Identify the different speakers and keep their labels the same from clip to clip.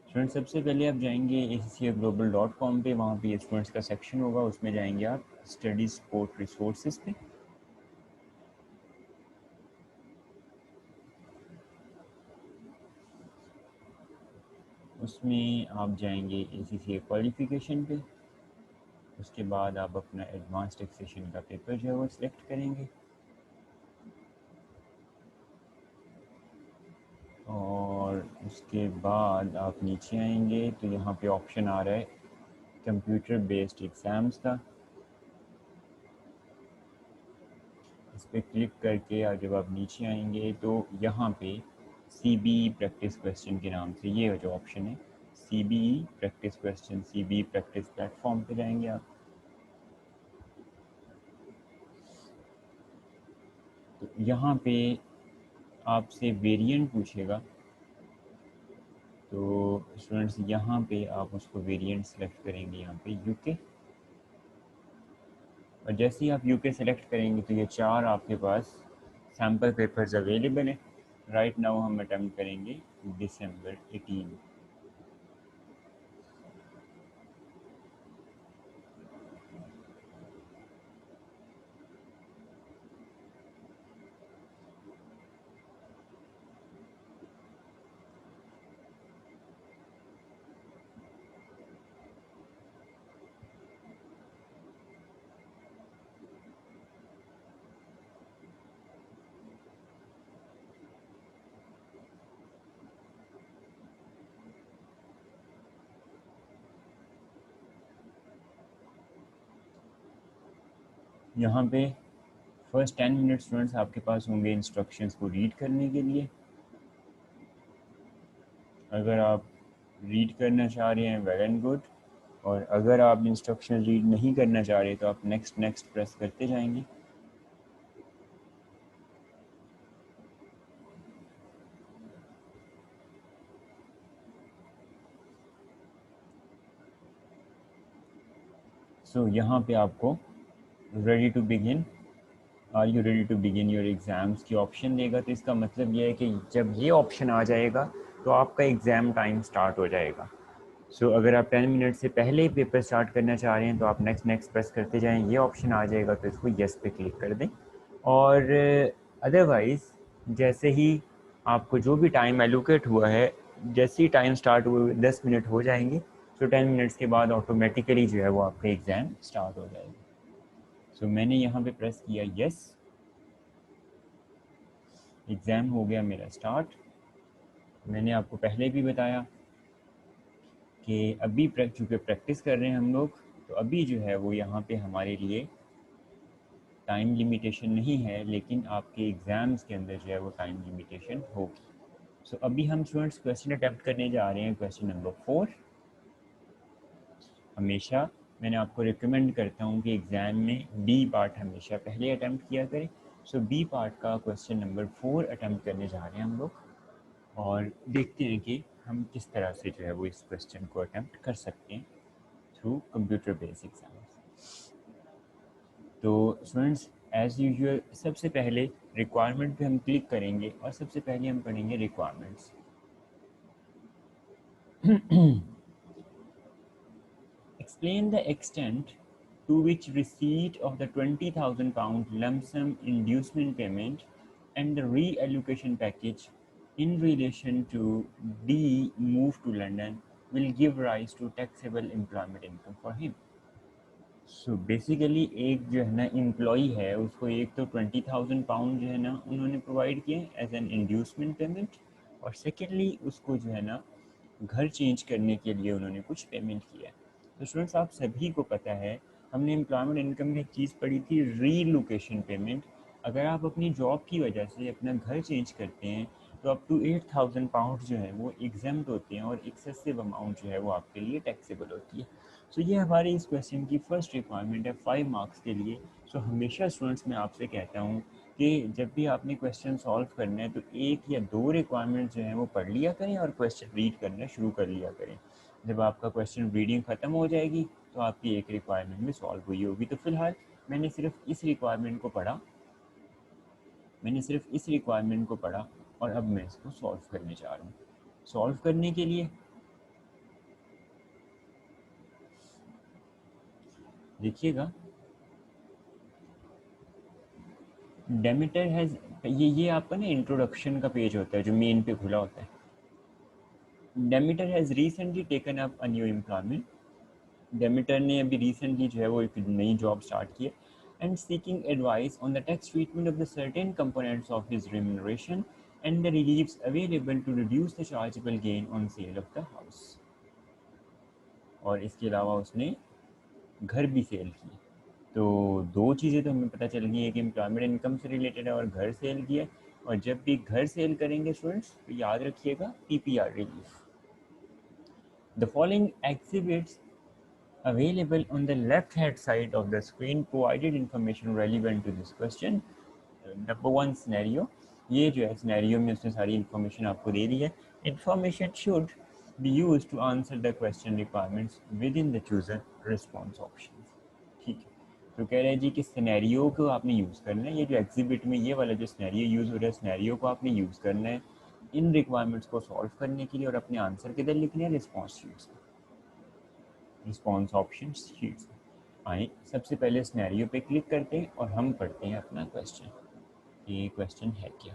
Speaker 1: Student सबसे पहले आप जाएंगे accaglobal.com पे, वहाँ पे स्टूडेंट्स का सेक्शन होगा, उसमें जाएंगे आप स्टडी सपोर्ट रिसोर्सेज पे। उसमें आप जाएंगे ACCA क्वालिफिकेशन पे। उसके बाद आप अपना एडवांस टैक्सेशन का पेपर जो है वो सिलेक्ट करेंगे और उसके बाद आप नीचे आएंगे तो यहाँ पे ऑप्शन आ रहा है कंप्यूटर बेस्ड एग्ज़ाम्स का। इस पर क्लिक करके और जब आप नीचे आएंगे तो यहाँ पे CBE प्रैक्टिस क्वेश्चन के नाम से ये जो ऑप्शन है CBE practice question, CBE practice platform पे जाएंगे आप। तो यहाँ पे आपसे वेरिएंट पूछेगा, तो स्टूडेंट्स यहाँ पे आप उसको वेरिएंट सेलेक्ट करेंगे, यहाँ पे यूके। और जैसे ही आप यूके सेलेक्ट करेंगे तो ये 4 आपके पास सैम्पल पेपर्स अवेलेबल हैं। राइट नाउ हम अटेम्प्ट करेंगे दिसंबर 18। यहाँ पे फर्स्ट 10 मिनट स्टूडेंट्स आपके पास होंगे इंस्ट्रक्शंस को रीड करने के लिए। अगर आप रीड करना चाह रहे हैं वेल एंड गुड, और अगर आप इंस्ट्रक्शन रीड नहीं करना चाह रहे तो आप नेक्स्ट नेक्स्ट प्रेस करते जाएंगे। सो यहाँ पे आपको ready to begin, are you ready to begin your exams की ऑप्शन देगा। तो इसका मतलब ये है कि जब ये ऑप्शन आ जाएगा तो आपका एग्ज़ाम टाइम स्टार्ट हो जाएगा। सो अगर आप 10 मिनट से पहले ही पेपर स्टार्ट करना चाह रहे हैं तो आप नेक्स्ट नेक्स्ट प्रेस करते जाएं, ये ऑप्शन आ जाएगा तो इसको येस पे क्लिक कर दें। और अदरवाइज़ जैसे ही आपको जो भी टाइम एलोकेट हुआ है, जैसे ही टाइम स्टार्ट हुए 10 मिनट हो जाएंगे तो 10 मिनट्स के बाद ऑटोमेटिकली जो है वो आपका एग्ज़ाम स्टार्ट हो जाएगा। सो मैंने यहाँ पे प्रेस किया येस, एग्ज़ाम हो गया मेरा स्टार्ट। मैंने आपको पहले भी बताया कि अभी चूँकि प्रैक्टिस कर रहे हैं हम लोग, तो अभी जो है वो यहाँ पे हमारे लिए टाइम लिमिटेशन नहीं है, लेकिन आपके एग्ज़ाम्स के अंदर जो है वो टाइम लिमिटेशन होगी। सो अभी हम स्टूडेंट्स क्वेश्चन अटैम्प्ट करने जा रहे हैं, क्वेश्चन नंबर 4। हमेशा मैंने आपको रिकमेंड करता हूँ कि एग्ज़ाम में बी पार्ट हमेशा पहले अटैम्प्ट किया करें। सो बी पार्ट का क्वेश्चन नंबर 4 अटैम्प्ट करने जा रहे हैं हम लोग, और देखते हैं कि हम किस तरह से जो है वो इस क्वेश्चन को अटैम्प्ट कर सकते हैं थ्रू कंप्यूटर बेस्ड एग्जाम्स। तो स्टूडेंट्स एज़ यूजुअल सबसे पहले रिक्वायरमेंट पे हम क्लिक करेंगे और सबसे पहले हम पढ़ेंगे requirements. Explain the extent to which receipt of the £20,000 lump sum inducement payment and the reallocation package in relation to D move to London will give rise to taxable employment income for him. So basically एक जो है ना employee है, उसको एक तो £20,000 जो है ना उन्होंने प्रोवाइड किए एज एन इंड्यूसमेंट पेमेंट, और सेकेंडली उसको जो है ना घर चेंज करने के लिए उन्होंने कुछ पेमेंट किया है। तो स्टूडेंट्स आप सभी को पता है, हमने एम्प्लॉयमेंट इनकम में एक चीज़ पढ़ी थी, रीलोकेशन पेमेंट। अगर आप अपनी जॉब की वजह से अपना घर चेंज करते हैं तो अप टू £8,000 जो है वो एग्जाम्प्ट होते हैं, और एक्सेसिव अमाउंट जो है वो आपके लिए टैक्सेबल होती है। सो ये हमारे इस क्वेश्चन की फर्स्ट रिक्वायरमेंट है 5 मार्क्स के लिए। सो हमेशा स्टूडेंट्स मैं आपसे कहता हूँ कि जब भी आपने क्वेश्चन सॉल्व करना है तो 1 या 2 रिक्वायरमेंट जो हैं वो पढ़ लिया करें और क्वेश्चन रीड करना शुरू कर लिया करें। जब आपका क्वेश्चन रीडिंग ख़त्म हो जाएगी तो आपकी एक रिक्वायरमेंट में सॉल्व हुई होगी। तो फिलहाल मैंने सिर्फ इस रिक्वायरमेंट को पढ़ा, और अब मैं इसको सॉल्व करने जा रहा हूँ। सॉल्व करने के लिए देखिएगा, डेमिटर हैज, ये आपका ना इंट्रोडक्शन का पेज होता है जो मेन पे खुला होता है। Demeter has recently taken up a new employment, Demeter ने अभी रिसेंटली जो है वो एक नई जॉब स्टार्ट की है, and seeking advice on the tax treatment of the certain components of his remuneration and the reliefs available to reduce the chargeable gain on sale of the house. और इसके अलावा उसने घर भी सेल की। तो दो चीज़ें तो हमें पता चल गई है कि एम्प्लॉयमेंट इनकम से रिलेटेड है और घर सेल किया है। और जब भी घर सेल करेंगे स्टूडेंट्स तो याद रखिएगा PPR relief. The following exhibits available on the left hand side of the screen provided information relevant to this question. Number one scenario, ये जो है scenario में उसने सारी information आपको दे दी है। Information should be used to answer the question requirements within the chosen response options. ठीक है, तो कह रहे हैं जी कि सिनेरियो को आपने यूज़ करना है। ये जो एग्जिबिट में ये वाला जो सिनेरियो यूज़ हो रहा है, सिनेरियो को आपने यूज़ करना है इन रिक्वायरमेंट्स को सॉल्व करने के लिए, और अपने आंसर किधर लिखने हैं, रिस्पॉन्स शीट्स में, रिस्पॉन्स ऑप्शन शीट्स में। आए सबसे पहले सिनेरियो पे क्लिक करते हैं और हम पढ़ते हैं अपना क्वेश्चन, ये क्वेश्चन है क्या।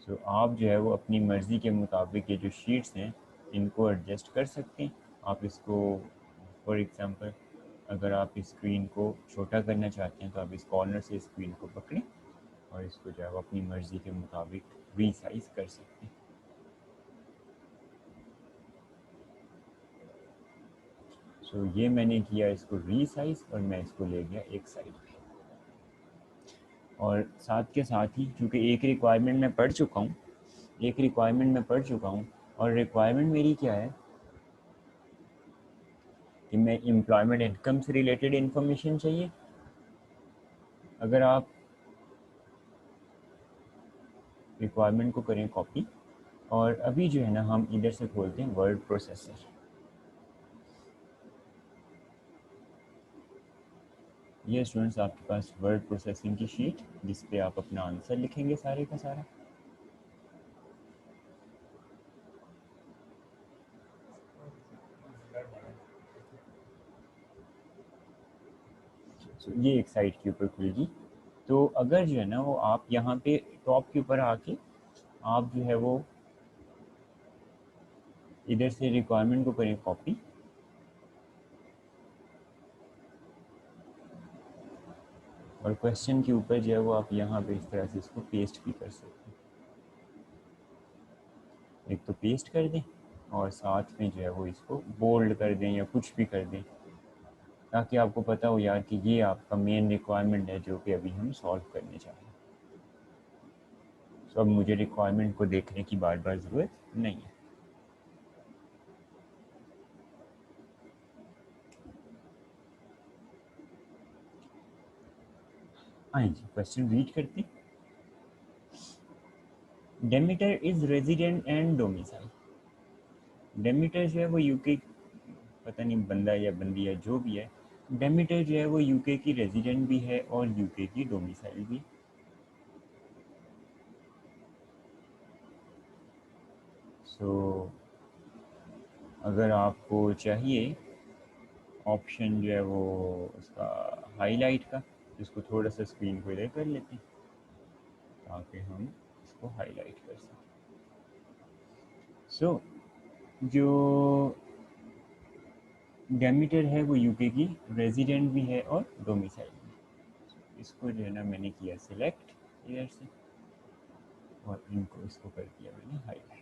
Speaker 1: सो आप जो है वो अपनी मर्ज़ी के मुताबिक ये जो शीट्स हैं इनको एडजस्ट कर सकते हैं। आप इसको फॉर एग्ज़ाम्पल अगर आप इस स्क्रीन को छोटा करना चाहते हैं तो आप इस कॉर्नर से स्क्रीन को पकड़ें और इसको जो है वो अपनी मर्ज़ी के मुताबिक रीसाइज कर सकते हैं। सो ये मैंने किया इसको रीसाइज और मैं इसको ले गया एक साइड पे। और साथ के साथ ही क्योंकि एक रिक्वायरमेंट मैं पढ़ चुका हूँ, और रिक्वायरमेंट मेरी क्या है कि मैं एम्प्लॉयमेंट इनकम से रिलेटेड इन्फॉर्मेशन चाहिए। अगर आप रिक्वायरमेंट को करें कॉपी, और अभी जो है ना हम इधर से खोलते हैं वर्ड प्रोसेसर। ये स्टूडेंट्स आपके पास वर्ड प्रोसेसिंग की शीट जिस पे आप अपना आंसर लिखेंगे सारे का सारा। ये एक साइड के ऊपर खुलेगी। तो अगर जो है ना वो आप यहाँ पे टॉप के ऊपर आके आप जो है वो इधर से रिक्वायरमेंट को करें कॉपी, और क्वेश्चन के ऊपर जो है वो आप यहाँ पे इस तरह से इसको पेस्ट भी कर सकते हैं। एक तो पेस्ट कर दें और साथ में जो है वो इसको बोल्ड कर दें या कुछ भी कर दें, ताकि आपको पता हो यार कि ये आपका मेन रिक्वायरमेंट है जो कि अभी हम सॉल्व करने जा रहे हैं। तो अब मुझे रिक्वायरमेंट को देखने की बार बार ज़रूरत नहीं है। आइए क्वेश्चन रीड करते हैं। डेमिटर इज रेजिडेंट एंड डोमिसाइल। डेमिटर जो है वो यूके, पता नहीं बंदा या बंदी है जो भी है, डेमिटर जो है वो यूके की रेजिडेंट भी है और यूके की डोमिसाइल भी। सो अगर आपको चाहिए ऑप्शन जो है वो उसका हाईलाइट का, इसको थोड़ा सा स्क्रीन को इधर कर लेते हैं ताकि हम इसको हाईलाइट कर सकें। सो जो डेमिटर है वो यूके की रेजिडेंट भी है और डोमिसाइल भी। इसको जो है ना मैंने किया सिलेक्ट इधर से और इनको इसको कर दिया मैंने highlight.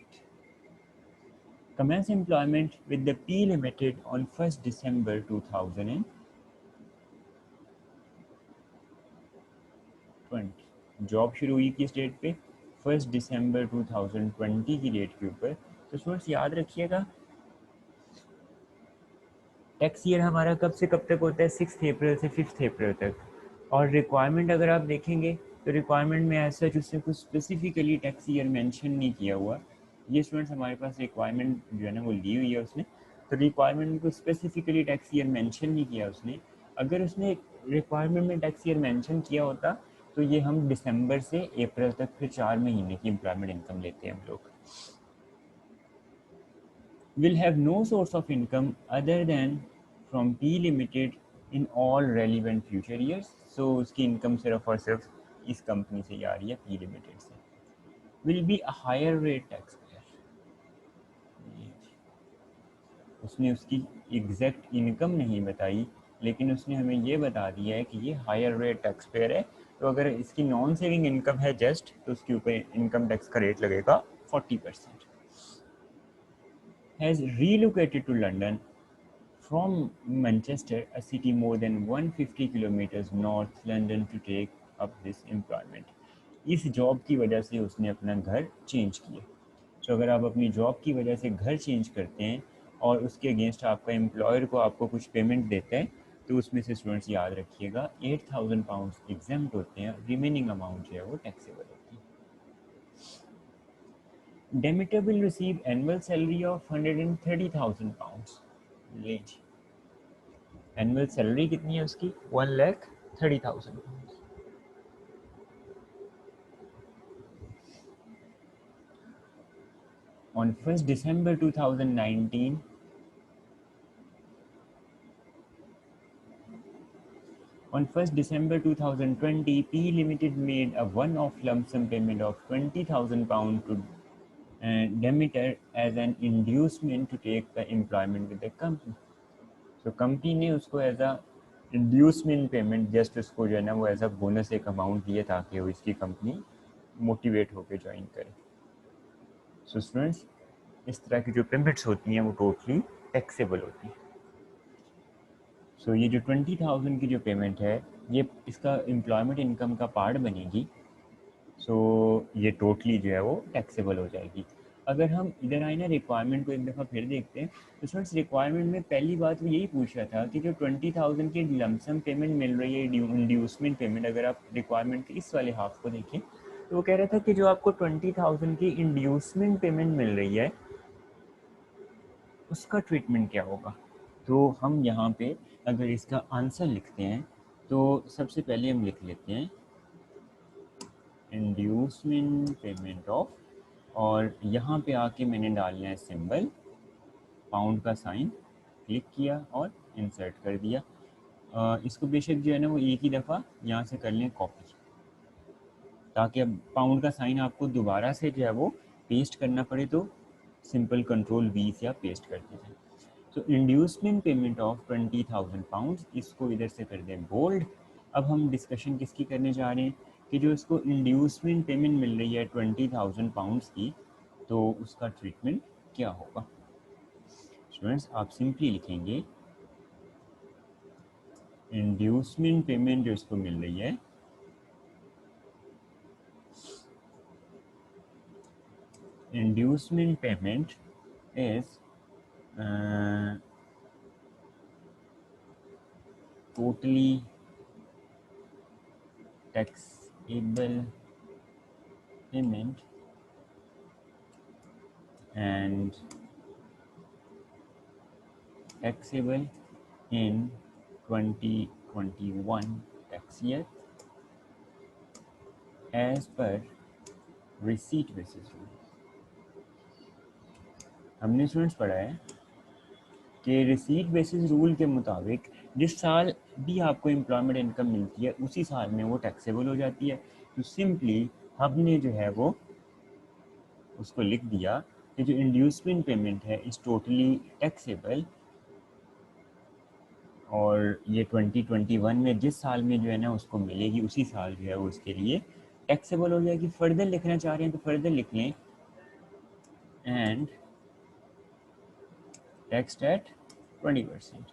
Speaker 1: Commence employment with the P Limited on 1st December 2020। Job शुरू हुई किस डेट पे, 1 दिसंबर 2020 की डेट के ऊपर। तो स्टूडेंट्स याद रखिएगा टैक्स ईयर हमारा कब से कब तक होता है, 6 अप्रैल से 5 अप्रैल तक। और रिक्वायरमेंट अगर आप देखेंगे तो रिक्वायरमेंट में ऐसा उससे कुछ स्पेसिफिकली टैक्स ईयर मेंशन नहीं किया हुआ। ये स्टूडेंट्स हमारे पास रिक्वायरमेंट जो है ना वो ली हुई है उसने, तो रिक्वायरमेंट को स्पेसिफिकली टैक्स ईयर मेंशन नहीं किया उसने। अगर उसने रिक्वायरमेंट में टैक्स ईयर मेंशन किया होता तो ये हम दिसंबर से अप्रैल तक फिर 4 महीने की एम्प्लॉयमेंट इनकम लेते हैं हम लोग। will have no source of income other than from P Limited in all relevant future years. So उसकी इनकम सिर्फ और सिर्फ इस कंपनी से आ रही है, P Limited से. Will be a higher rate taxpayer. उसने उसकी एग्जैक्ट इनकम नहीं बताई, लेकिन उसने हमें ये बता दिया है कि ये हायर रेट टैक्स पेयर है. तो अगर इसकी नॉन सेविंग इनकम है जस्ट, तो उसके ऊपर इनकम टैक्स का रेट लगेगा 40%. Has relocated to London from Manchester, a city more than 150 kilometres north London, to take up this employment. इस जॉब की वजह से उसने अपना घर चेंज किया. तो अगर आप अपनी जॉब की वजह से घर चेंज करते हैं और उसके अगेंस्ट आपका एम्प्लॉयर को आपको कुछ पेमेंट देता है, तो उसमें से स्टूडेंट्स याद रखिएगा 8,000 पाउंड्स एग्जाम्प्ट होते हैं, रिमेनिंग अमाउंट जो है वो टैक्सेबल होती है. Demeter will receive annual salary of 130,000 pounds. लीजिए, एनुअल सैलरी कितनी है उसकी? 1,30,000 pounds. On 1st December 2019, on 1st December 2020, P Limited made a one-off lump sum payment of 20,000 pounds to Demeter as an inducement to take the employment with the company. So company ने उसको as a inducement payment just उसको जो है ना वो as a bonus एक amount दिया ताकि वो इसकी कंपनी मोटिवेट होकर ज्वाइन करे. सो स्टूडेंट्स, इस तरह की जो पेमेंट्स होती हैं वो टोटली टैक्सेबल होती हैं. सो ये जो 20,000 की जो पेमेंट है, ये इसका एम्प्लॉयमेंट इनकम का पार्ट बनेगी. सो ये टोटली जो है वो टैक्सेबल हो जाएगी. अगर हम इधर आए ना, रिक्वायरमेंट को एक दफ़ा फिर देखते हैं, तो स्टूडेंट्स रिक्वायरमेंट में पहली बात वो यही पूछ रहा था कि जो 20,000 की लमसम पेमेंट मिल रही है, इंड्यूसमेंट पेमेंट, अगर आप रिक्वायरमेंट के इस वाले हाफ को देखें तो वो कह रहा था कि जो आपको 20,000 की इंड्यूसमेंट पेमेंट मिल रही है उसका ट्रीटमेंट क्या होगा. तो हम यहाँ पे अगर इसका आंसर लिखते हैं तो सबसे पहले हम लिख लेते हैं इंड्यूसमेंट पेमेंट ऑफ, और यहाँ पे आके मैंने डालना है सिंबल पाउंड का साइन, क्लिक किया और इंसर्ट कर दिया. इसको बेशक जो है ना वो एक ही दफ़ा यहाँ से कर लें कॉपी, ताकि अब पाउंड का साइन आपको दोबारा से जो है वो पेस्ट करना पड़े तो सिंपल कंट्रोल V से आप पेस्ट कर दीजिए. तो इंड्यूसमेंट पेमेंट ऑफ 20,000 पाउंड्स, इसको इधर से कर दें बोल्ड. अब हम डिस्कशन किसकी करने जा रहे हैं कि जो इसको इंड्यूसमेंट पेमेंट मिल रही है 20,000 पाउंड्स की, तो उसका ट्रीटमेंट क्या होगा. स्टूडेंट्स, आप सिंपली लिखेंगे इंड्यूसमेंट पेमेंट जो इसको मिल रही है, inducement payment is totally taxable payment and taxable in 2021 tax year as per receipt basis rule. हमने स्टूडेंट्स पढ़ा है कि रिसीट बेसिस रूल के मुताबिक जिस साल भी आपको एम्प्लॉयमेंट इनकम मिलती है उसी साल में वो टैक्सेबल हो जाती है. तो सिंपली हमने जो है वो उसको लिख दिया कि जो इंड्यूसमेंट पेमेंट है इस टोटली टैक्सेबल, और ये 2021 में जिस साल में जो है ना उसको मिलेगी उसी साल जो है वो उसके लिए टैक्सेबल हो जाएगी. फर्दर लिखना चाह रहे हैं तो फर्दर लिख लें एंड टैक्स एट 20%.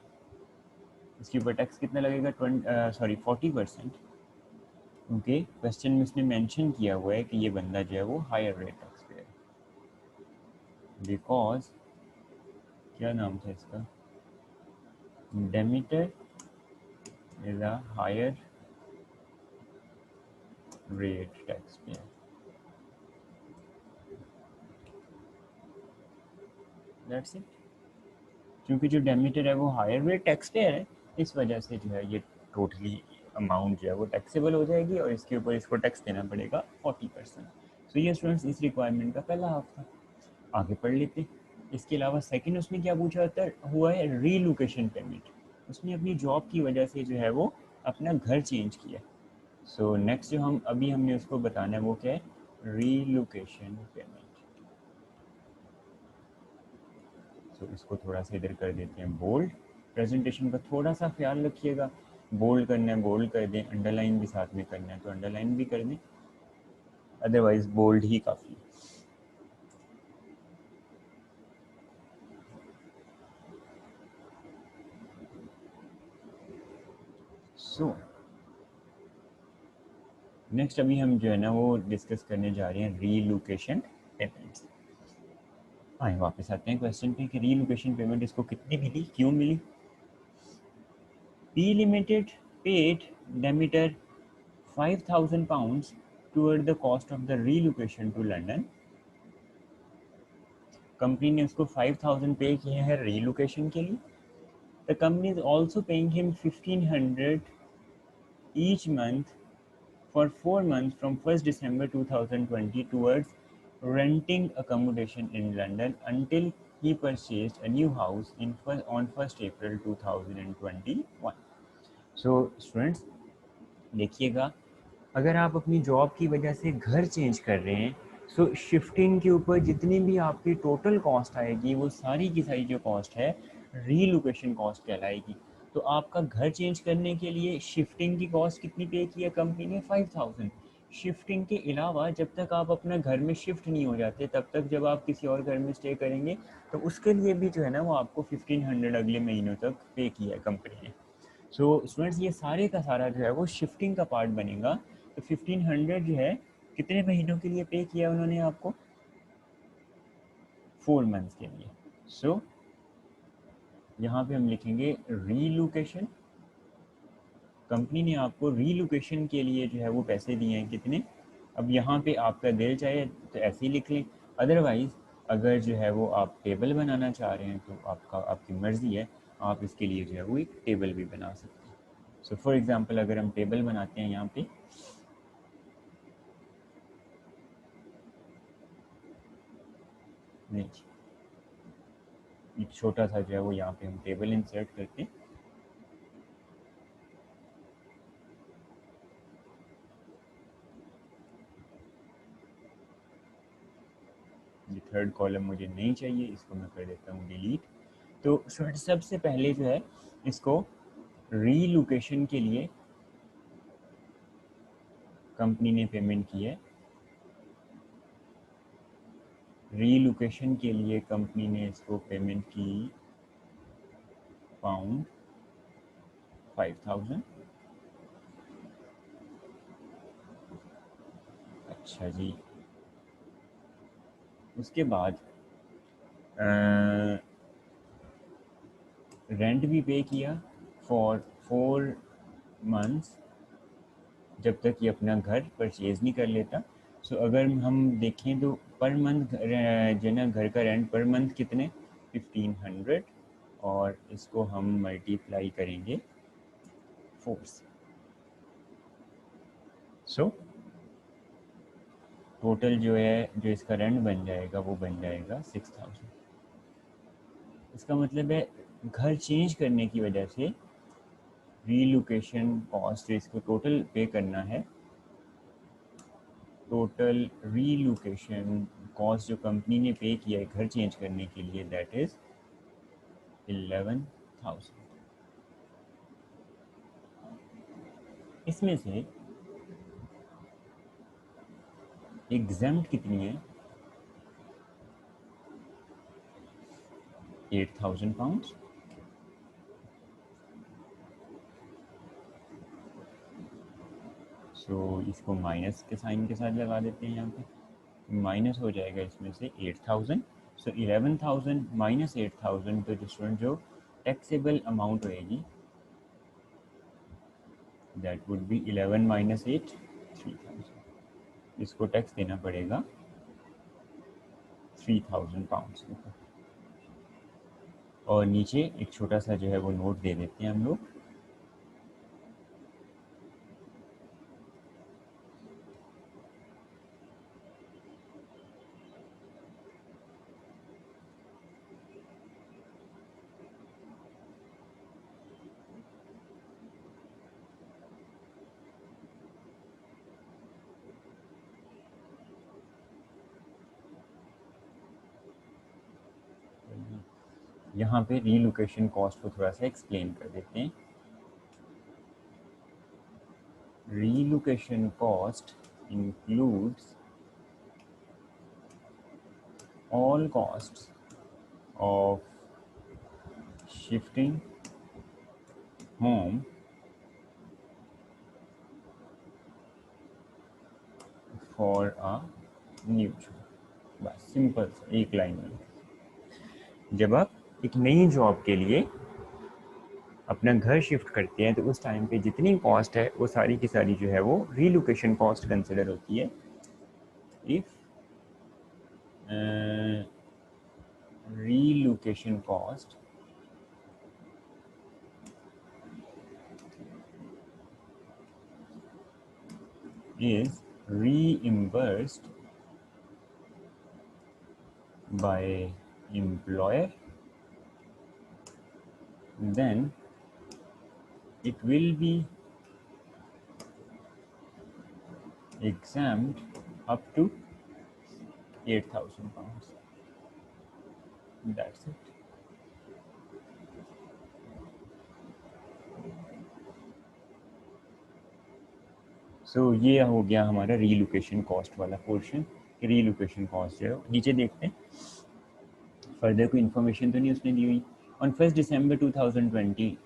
Speaker 1: इसके ऊपर टैक्स कितना लगेगा? 40%. क्योंकि क्वेश्चन में उसने मेंशन किया हुआ है कि ये बंदा जो है वो हायर रेट टैक्स पे है, बिकॉज क्या नाम था इसका, Demeter is a higher rate tax payer. That's it. क्योंकि जो डेमिटर है वो हायर रेट टैक्स पेयर है, इस वजह से जो है ये टोटली अमाउंट जो है वो टैक्सेबल हो जाएगी और इसके ऊपर इसको टैक्स देना पड़ेगा 40%. सो ये स्टूडेंट्स इस रिक्वायरमेंट का पहला हाफ था. आगे पढ़ लेते। इसके अलावा सेकंड उसमें क्या पूछा था, हुआ है रीलोकेशन पेमेंट। उसने अपनी जॉब की वजह से जो है वो अपना घर चेंज किया। सो नेक्स्ट जो हमने उसको बताना है वो क्या है, रीलोकेशन पेमेंट। सो इसको थोड़ा सा इधर कर देते हैं बोल्ड। प्रेजेंटेशन का थोड़ा सा ख्याल रखिएगा, बोल्ड करना है बोल्ड कर दें, अंडरलाइन भी साथ में करना है तो अंडरलाइन भी कर दें, अदरवाइज बोल्ड ही काफ़ी। सो नेक्स्ट अभी हम जो है ना वो डिस्कस करने जा रहे हैं रीलोकेशन पेमेंट्स। आए वापस आते हैं क्वेश्चन पे कि रीलोकेशन पेमेंट इसको कितनी मिली, क्यों मिली। P Limited paid Demeter £5,000 toward the cost of the relocation to London. Company ने उसको 5,000 पे किए हैं रीलोकेशन के लिए। The company is also paying him 1,500 each month for 4 months from 1st December 2020 towards renting accommodation in London until he purchased a new house on 1st April 2021. So students देखिएगा, अगर आप अपनी जॉब की वजह से घर चेंज कर रहे हैं सो शिफ्टिंग के ऊपर जितनी भी आपकी टोटल कॉस्ट आएगी वो सारी की सारी जो कॉस्ट है रीलोकेशन कॉस्ट कहलाएगी। तो आपका घर चेंज करने के लिए शिफ्टिंग की कॉस्ट कितनी पे की है कंपनी ने, 5,000। शिफ्टिंग के अलावा जब तक आप अपना घर में शिफ्ट नहीं हो जाते तब तक जब आप किसी और घर में स्टे करेंगे तो उसके लिए भी जो है ना वो आपको 1,500 अगले महीनों तक पे किया है कंपनी ने। सो स्टूडेंट्स ये सारे का सारा जो है वो शिफ्टिंग का पार्ट बनेगा। तो 1,500 जो है कितने महीनों के लिए पे किया उन्होंने आपको, 4 मंथ्स के लिए। सो यहाँ पे हम लिखेंगे रीलोकेशन। कंपनी ने आपको रीलोकेशन के लिए जो है वो पैसे दिए हैं कितने। अब यहाँ पे आपका दिल चाहे तो ऐसे ही लिख लें, अदरवाइज़ अगर जो है वो आप टेबल बनाना चाह रहे हैं तो आपकी मर्ज़ी है, आप इसके लिए जो है वो एक टेबल भी बना सकते हैं। सो फॉर एग्ज़ाम्पल अगर हम टेबल बनाते हैं यहाँ पे, नहीं एक छोटा सा जो है वो यहाँ पे हम टेबल इंसर्ट करके ये थर्ड कॉलम मुझे नहीं चाहिए, इसको मैं कर देता हूँ डिलीट। तो सबसे पहले जो है इसको रीलोकेशन के लिए कंपनी ने पेमेंट की है। रीलोकेशन के लिए कंपनी ने इसको पेमेंट की पाउंड 5,000। अच्छा जी, उसके बाद रेंट भी पे किया फॉर 4 मंथ्स जब तक ये अपना घर परचेज़ नहीं कर लेता। सो अगर हम देखें तो पर मंथ जो है ना घर का रेंट पर मंथ कितने, 1,500, और इसको हम मल्टीप्लाई करेंगे 4 से। सो टोटल जो है जो इसका रेंट बन जाएगा वो बन जाएगा 6,000। इसका मतलब है घर चेंज करने की वजह से रीलोकेशन कॉस्ट जो इसको टोटल पे करना है, टोटल रीलोकेशन कॉस्ट जो कंपनी ने पे किया है घर चेंज करने के लिए, दैट इज़ 11,000। इसमें से एग्जाम्प्ट कितनी है, 8,000 पाउंड्स। सो इसको माइनस के साइन के साथ लगा देते हैं, यहाँ पे माइनस हो जाएगा इसमें से 8,000। सो 11,000 माइनस 8,000, तो स्टूडेंट जो टैक्सेबल अमाउंट होएगी दैट वुड बी 11 माइनस 8, 3,000। इसको टैक्स देना पड़ेगा 3,000 पाउंड्स के ऊपर। और नीचे एक छोटा सा जो है वो नोट दे देते हैं हम लोग, यहाँ पे रीलोकेशन कॉस्ट को थोड़ा सा एक्सप्लेन कर देते हैं. Relocation cost includes all costs of shifting home for a new job. बस सिंपल एक लाइन में. जब आप एक नई जॉब के लिए अपना घर शिफ्ट करते हैं तो उस टाइम पे जितनी कॉस्ट है वो सारी की सारी जो है वो रीलोकेशन कॉस्ट कंसिडर होती है. If relocation cost is reimbursed by employer, then it will be exempt up to 8,000 pounds. That's it. So ये हो गया हमारा रीलोकेशन कॉस्ट वाला पोर्शन. रीलोकेशन कॉस्ट जो है नीचे देखते हैं. फर्दर कोई इन्फॉर्मेशन तो नहीं उसने दी हुई. On 1 December 2020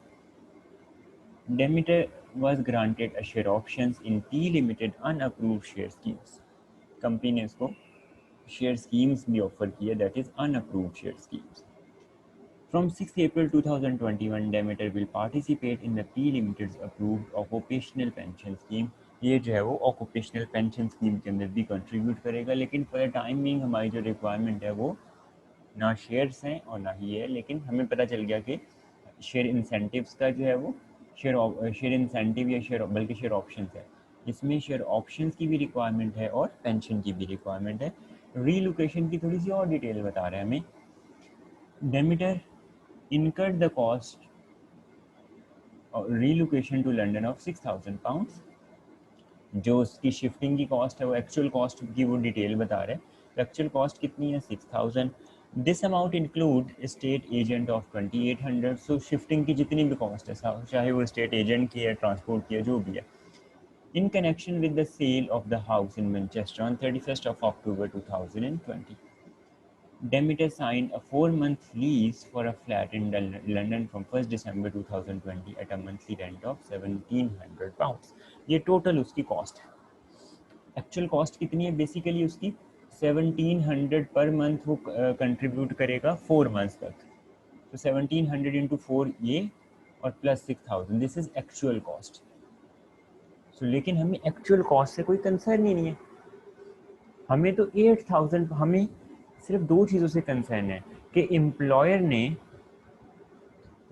Speaker 1: Demeter was granted a share options in T Limited unapproved share schemes. Company ने इसको शेयर स्कीम्स भी ऑफर किए, that is unapproved share schemes. From 6 April 2021, Demeter will participate in the P Limited's approved occupational pension scheme. ये जो है वो occupational pension scheme के अंदर भी कंट्रीब्यूट करेगा, लेकिन फॉर द टाइम बिंग हमारी जो रिक्वायरमेंट है वो ना शेयर्स हैं और ना ही है. लेकिन हमें पता चल गया कि शेयर इंसेंटिव्स का जो है वो शेयर इंसेंटिव या शेयर बल्कि शेयर ऑप्शंस है. इसमें शेयर ऑप्शंस की भी रिक्वायरमेंट है और पेंशन की भी रिक्वायरमेंट है. रीलोकेशन की थोड़ी सी और डिटेल बता रहे हैं हमें. डेमिटर incurred the cost of relocation to London of 6,000 pounds. जो उसकी शिफ्टिंग की कॉस्ट है वो एक्चुअल कॉस्ट की वो डिटेल बता रहे हैं. एक्चुअल कॉस्ट कितनी है? 6,000. This amount include state agent of 2,800. So shifting की जितनी भी कॉस्ट है, चाहे वो स्टेट एजेंट की है, ट्रांसपोर्ट की है, जो भी है, in connection with the sale of the house in Manchester on 31st of October 2020. Demeter signed a 4-month lease for a flat in London from 1st December 2020 at a monthly rent of 1,700 pounds. ये total उसकी cost है. Actual cost कितनी है? Basically उसकी 1,700 per month वो contribute करेगा 4 months तक. तो 1,700 इंटू 4 ये और plus 6,000, this is actual cost. So लेकिन हमें एक्चुअल कॉस्ट से कोई कंसर्न ही नहीं है. हमें तो 8,000, हमें सिर्फ दो चीज़ों से कंसर्न है कि एम्प्लॉयर ने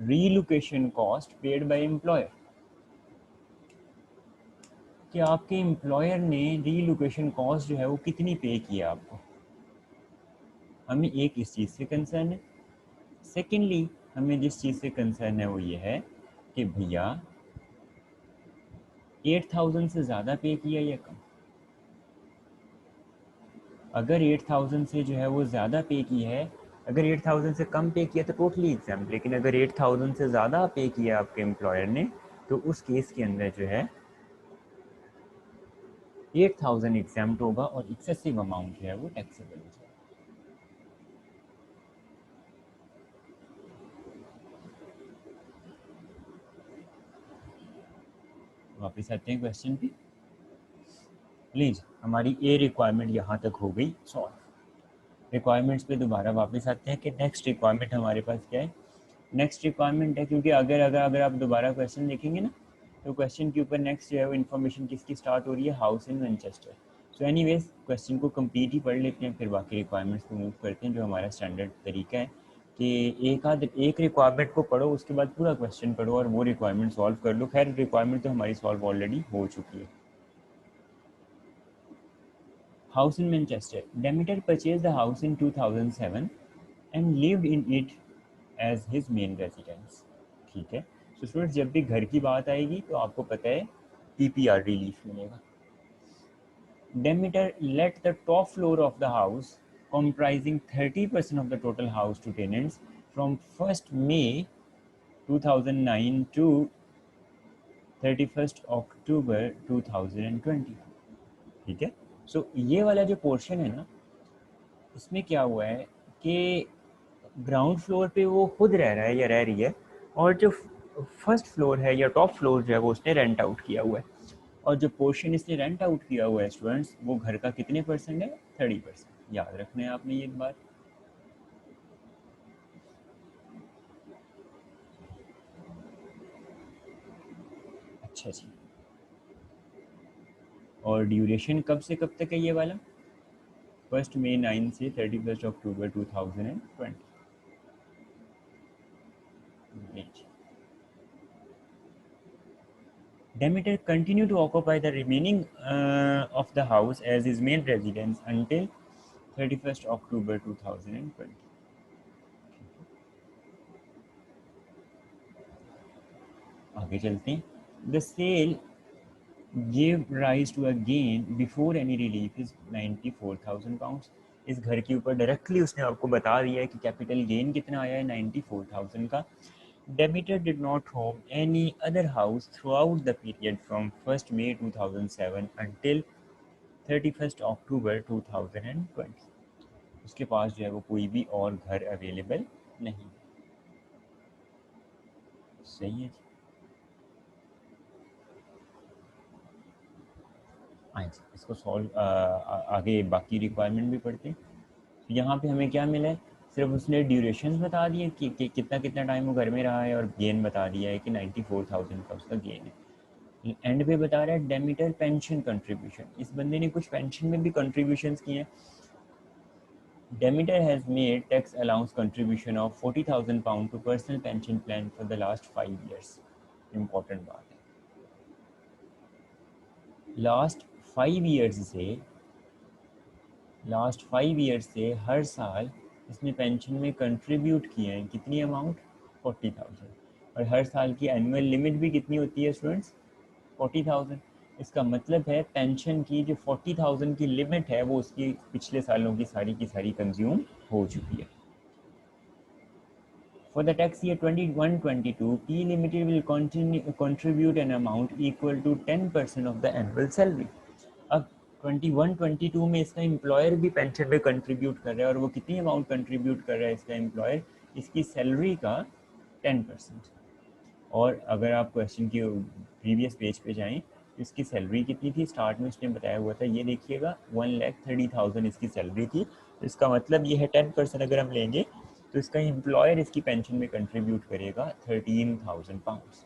Speaker 1: relocation cost paid by employer, कि आपके एम्प्लॉयर ने रीलोकेशन कॉस्ट जो है वो कितनी पे किया आपको. हमें एक इस चीज़ से कंसर्न है. सेकेंडली हमें जिस चीज़ से कंसर्न है वो ये है कि भैया 8,000 से ज़्यादा पे किया या कम. अगर 8,000 से जो है वो ज़्यादा पे की है, अगर 8,000 से कम पे किया तो टोटली एग्जाम. लेकिन अगर 8,000 से ज़्यादा पे किया आपके एम्प्लॉयर ने तो उस केस के अंदर जो है 8,000 एग्जाम होगा और एक्सेसिव अमाउंट जो है वो टैक्सेबल हो जाएगा. वापस आते हैं क्वेश्चन पे. प्लीज़, हमारी ए रिक्वायरमेंट यहाँ तक हो गई सॉल्व. रिक्वायरमेंट्स पे दोबारा वापस आते हैं कि नेक्स्ट रिक्वायरमेंट हमारे पास क्या है. नेक्स्ट रिक्वायरमेंट है, क्योंकि अगर आप दोबारा क्वेश्चन देखेंगे ना तो क्वेश्चन के ऊपर नेक्स्ट जो है वो इन्फॉर्मेशन किसकी स्टार्ट हो रही है? House in Manchester. So anyways question को कंप्लीट ही पढ़ लेते हैं, फिर बाकी रिक्वायरमेंट्स को मूव करते हैं, जो हमारा स्टैंडर्ड तरीका है कि एक रिक्वायरमेंट को पढ़ो, उसके बाद पूरा क्वेश्चन पढ़ो और वो रिक्वायरमेंट सॉल्व कर लो. खैर रिक्वायरमेंट तो हमारी सॉल्व ऑलरेडी हो चुकी है. House in Manchester. Demeter purchased the house in 2007 and lived in it as his main residence. ठीक है. So स्टूडेंट्स, जब भी घर की बात आएगी तो आपको पता है PPR रिलीफ मिलेगा. Demeter let the top floor of the house, comprising 30% of the total house, to tenants from 1st May 2009 to 31st October 2020. ठीक है, सो ये वाला जो पोर्शन है ना, इसमें क्या हुआ है कि ग्राउंड फ्लोर पे वो खुद रह रहा है या रह रही है, और जो फर्स्ट फ्लोर है या टॉप फ्लोर जो है वो उसने रेंट आउट किया हुआ है, और जो पोर्शन इसने रेंट आउट किया हुआ है स्टूडेंट्स, वो घर का कितने परसेंट है? 30%। याद रखना है आपने ये बात। अच्छा जी, और ड्यूरेशन कब से कब तक है ये वाला? 1st May 9 से 31st October 2020। Demeter continued to occupy the remaining of the house as his main residence until 31st October 2020. आगे चलते हैं। The sale gave rise to a gain before any relief is 94,000 pounds. इस घर के ऊपर directly उसने आपको बता दिया है कि कैपिटल गेन कितना आया है, 94,000 का। Demeter did not own any other house throughout the period from 1st May 2007 until 31st October 2020. उसके पास जो है वो कोई भी और घर अवेलेबल नहीं। सही है। इसको सॉल्व आगे बाकी रिक्वायरमेंट भी पढ़ते हैं। तो यहाँ पे हमें क्या मिला है? सिर्फ उसने ड्यूरेशन बता दिए कि कितना कितना टाइम वो घर में रहा है, और गेन बता दिया है कि 94,000 का उसका गेन है। एंड पे बता रहा है डेमिटर पेंशन कंट्रीब्यूशन, इस बंदे ने कुछ पेंशन में भी कंट्रीब्यूशंस किए हैं। Demeter has made tax allowance contribution of 40,000 pound to personal pension plan for the last 5 years. Important बात है, लास्ट 5 years से हर साल इसने पेंशन में कंट्रीब्यूट किए हैं कितनी अमाउंट? 40,000। और हर साल की एनुअल लिमिट भी कितनी होती है स्टूडेंट्स? 40,000। इसका मतलब है पेंशन की जो 40,000 की लिमिट है वो उसकी पिछले सालों की सारी कंज्यूम हो चुकी है। For the tax year 21-22, P Limited will contribute an amount equal to 10% of the annual salary. अब 21-22 में इसका एम्प्लॉयर भी पेंशन में कंट्रीब्यूट कर रहा है, और वो कितनी अमाउंट कंट्रीब्यूट कर रहा है इसका एम्प्लॉयर? इसकी सैलरी का 10%। और अगर आप क्वेश्चन के प्रीवियस पेज पे जाएं, इसकी सैलरी कितनी थी? स्टार्ट में उसने बताया हुआ था, ये देखिएगा 1,30,000 इसकी सैलरी थी। इसका मतलब ये है 10% अगर हम लेंगे तो इसका एम्प्लॉयर इसकी पेंशन में कंट्रीब्यूट करेगा 13,000 पाउंड्स।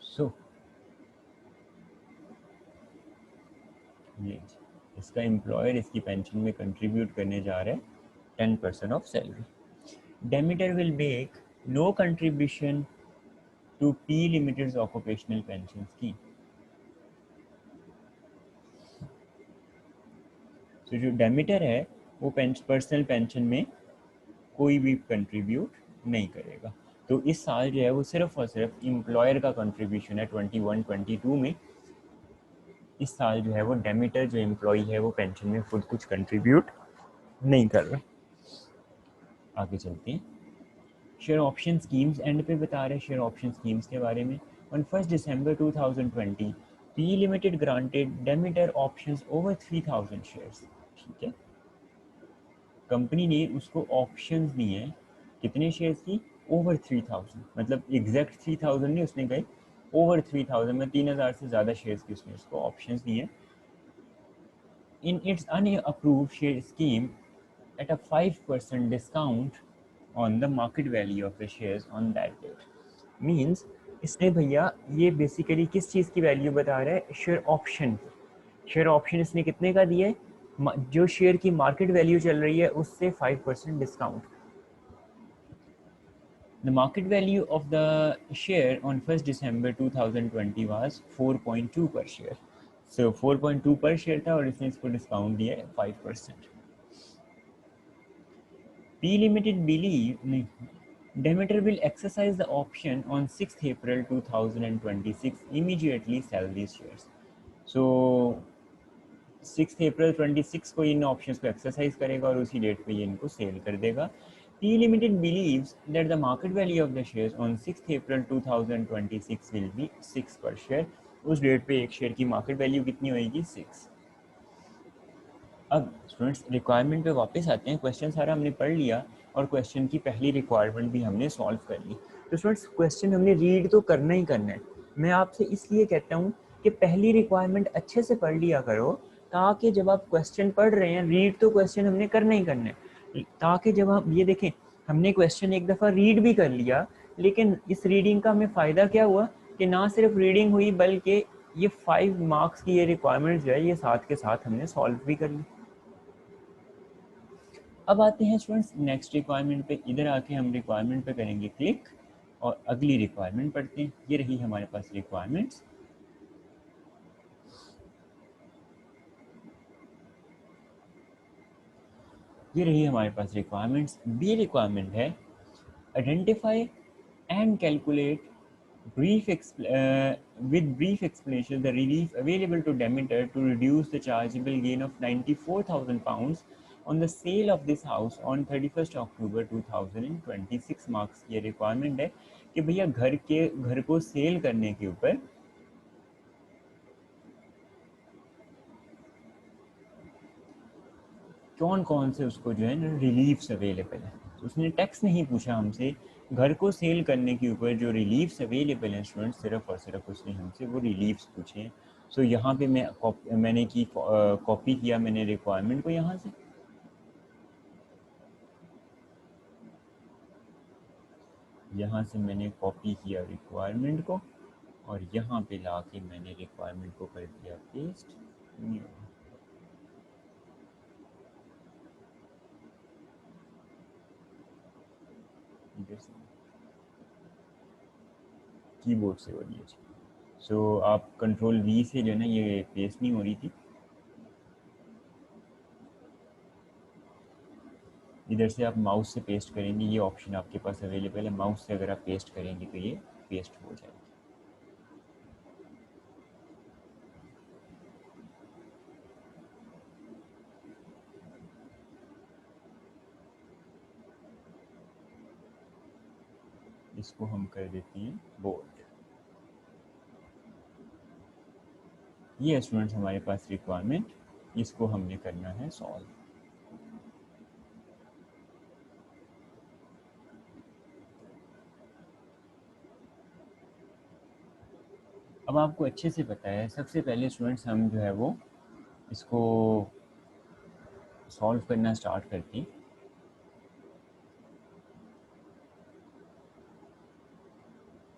Speaker 1: सो ये इसका एम्प्लॉयर इसकी पेंशन में कंट्रीब्यूट करने जा रहा है 10% of salary. Demeter will make no contribution to P Limited's occupational pension scheme. तो जो डेमिटर है वो पर्सनल पेंशन में कोई भी कंट्रीब्यूट नहीं करेगा। तो इस साल जो है वो सिर्फ और सिर्फ एम्प्लॉयर का कंट्रीब्यूशन है 21-22 में। इस साल जो है वो डेमिटर जो एम्प्लॉय है वो पेंशन में खुद कुछ कंट्रीब्यूट नहीं कर रहा। आगे चलते हैं। शेयर ऑप्शन स्कीम्स एंड पे बता रहे हैं शेयर ऑप्शन स्कीम्स के बारे में। On 1 December 2020 P limited granted Demeter options over 3,000 shares. ठीक है, कंपनी ने उसको ऑप्शंस दिए हैं कितने शेयर्स की? ओवर 3,000। मतलब एग्जैक्ट 3,000 नहीं, उसने कहे ओवर 3,000 में 3,000 से ज़्यादा शेयर्स की उसने उसको ऑप्शंस दिए in its unapproved share scheme at a 5% discount on the market value of the shares on that date. Means इसने भैया ये बेसिकली किस चीज़ की वैल्यू बता रहा है? Share option. शेयर ऑप्शन इसने कितने का दिया है? जो शेयर की मार्केट वैल्यू चल रही है उससे 5% discount. The market value of the share on 1st December 2020 was 4.2 per share. So 4.2 पर शेयर था और इसने इसको डिस्काउंट दिया है 5%। P Limited believe Demeter will exercise the option on 6th April 2026 immediately sell these shares. So 6 अप्रैल 26 को इन options को exercise करेगा और उसी डेट पे ये इनको सेल कर देगा। P Limited believes that the market value of the shares on 6th April 2026 will be 6 per share। उस डेट पे एक शेयर की मार्केट वैल्यू कितनी होगी? 6। अब स्टूडेंट्स रिक्वायरमेंट पे वापस आते हैं। क्वेश्चन सारा हमने पढ़ लिया और क्वेश्चन की पहली रिक्वायरमेंट भी हमने सॉल्व कर ली। तो स्टूडेंट्स क्वेश्चन हमने रीड तो करना ही करना है। मैं आपसे इसलिए कहता हूँ कि पहली रिक्वायरमेंट अच्छे से पढ़ लिया करो, ताकि जब आप क्वेश्चन पढ़ रहे हैं, रीड तो क्वेश्चन हमने करना ही करना है, ताकि जब हम ये देखें हमने क्वेश्चन एक दफ़ा रीड भी कर लिया, लेकिन इस रीडिंग का हमें फ़ायदा क्या हुआ कि ना सिर्फ रीडिंग हुई बल्कि ये 5 मार्क्स की ये रिक्वायरमेंट जो है ये साथ के साथ हमने सॉल्व भी कर ली। अब आते हैं स्टूडेंट्स नेक्स्ट रिक्वायरमेंट पे। इधर आके हम रिक्वायरमेंट पे करेंगे क्लिक और अगली रिक्वायरमेंट पढ़ते हैं। ये रही हमारे पास रिक्वायरमेंट्स। ये रही हमारे पास रिक्वायरमेंट्स। बी रिक्वायरमेंट है identify and calculate with brief explanation the relief available to Demeter to reduce the chargeable gain of £94,000 on the sale of this house on 31st October 2026 marks. ये requirement है कि भैया घर को cell करने के ऊपर कौन कौन से उसको जो है ना रिलीफ्स अवेलेबल है। तो उसने टैक्स नहीं पूछा हमसे, घर को सेल करने के ऊपर जो रिलीफ्स अवेलेबल हैं स्टूडेंट्स, सिर्फ और सिर्फ उसने हमसे वो रिलीफ्स पूछे हैं। सो यहाँ पे मैंने कॉपी किया मैंने रिक्वायरमेंट को, यहाँ से मैंने कॉपी किया रिक्वायरमेंट को और यहाँ पे ला के मैंने रिक्वायरमेंट को कर दिया पेस्ट। कीबोर्ड से हो रही है। सो आप कंट्रोल वी से जो है ना ये पेस्ट नहीं हो रही थी, इधर से आप माउस से पेस्ट करेंगे, ये ऑप्शन आपके पास अवेलेबल है। माउस से अगर आप पेस्ट करेंगे तो ये पेस्ट हो जाएगी। इसको हम कर देते हैं बोल्ड। ये स्टूडेंट्स हमारे पास रिक्वायरमेंट, इसको हमने करना है सॉल्व। अब आपको अच्छे से पता है, सबसे पहले स्टूडेंट्स हम जो है वो इसको सॉल्व करना स्टार्ट करते हैं।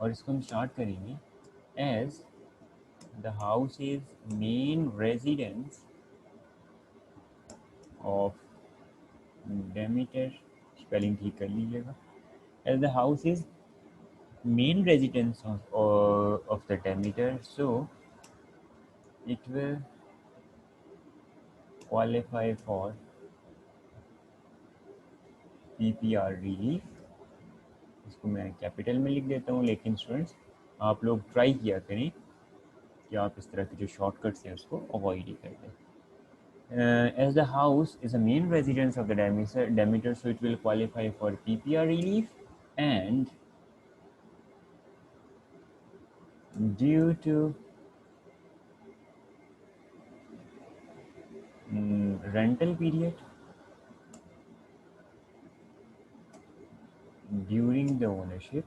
Speaker 1: और इसको हम स्टार्ट करेंगे as the house is main residence of Demeter, spelling ठीक कर लीजिएगा, as the house is main residence of the Demeter, so it will qualify for PPR relief। इसको मैं कैपिटल में लिख देता हूँ, लेकिन स्टूडेंट्स आप लोग ट्राई किया करें कि आप इस तरह के जो शॉर्टकट्स हैं उसको अवॉइड ही कर दें। As the house is a main residence of the Demeter, so it will qualify for PPR relief, and due to rental period during the ownership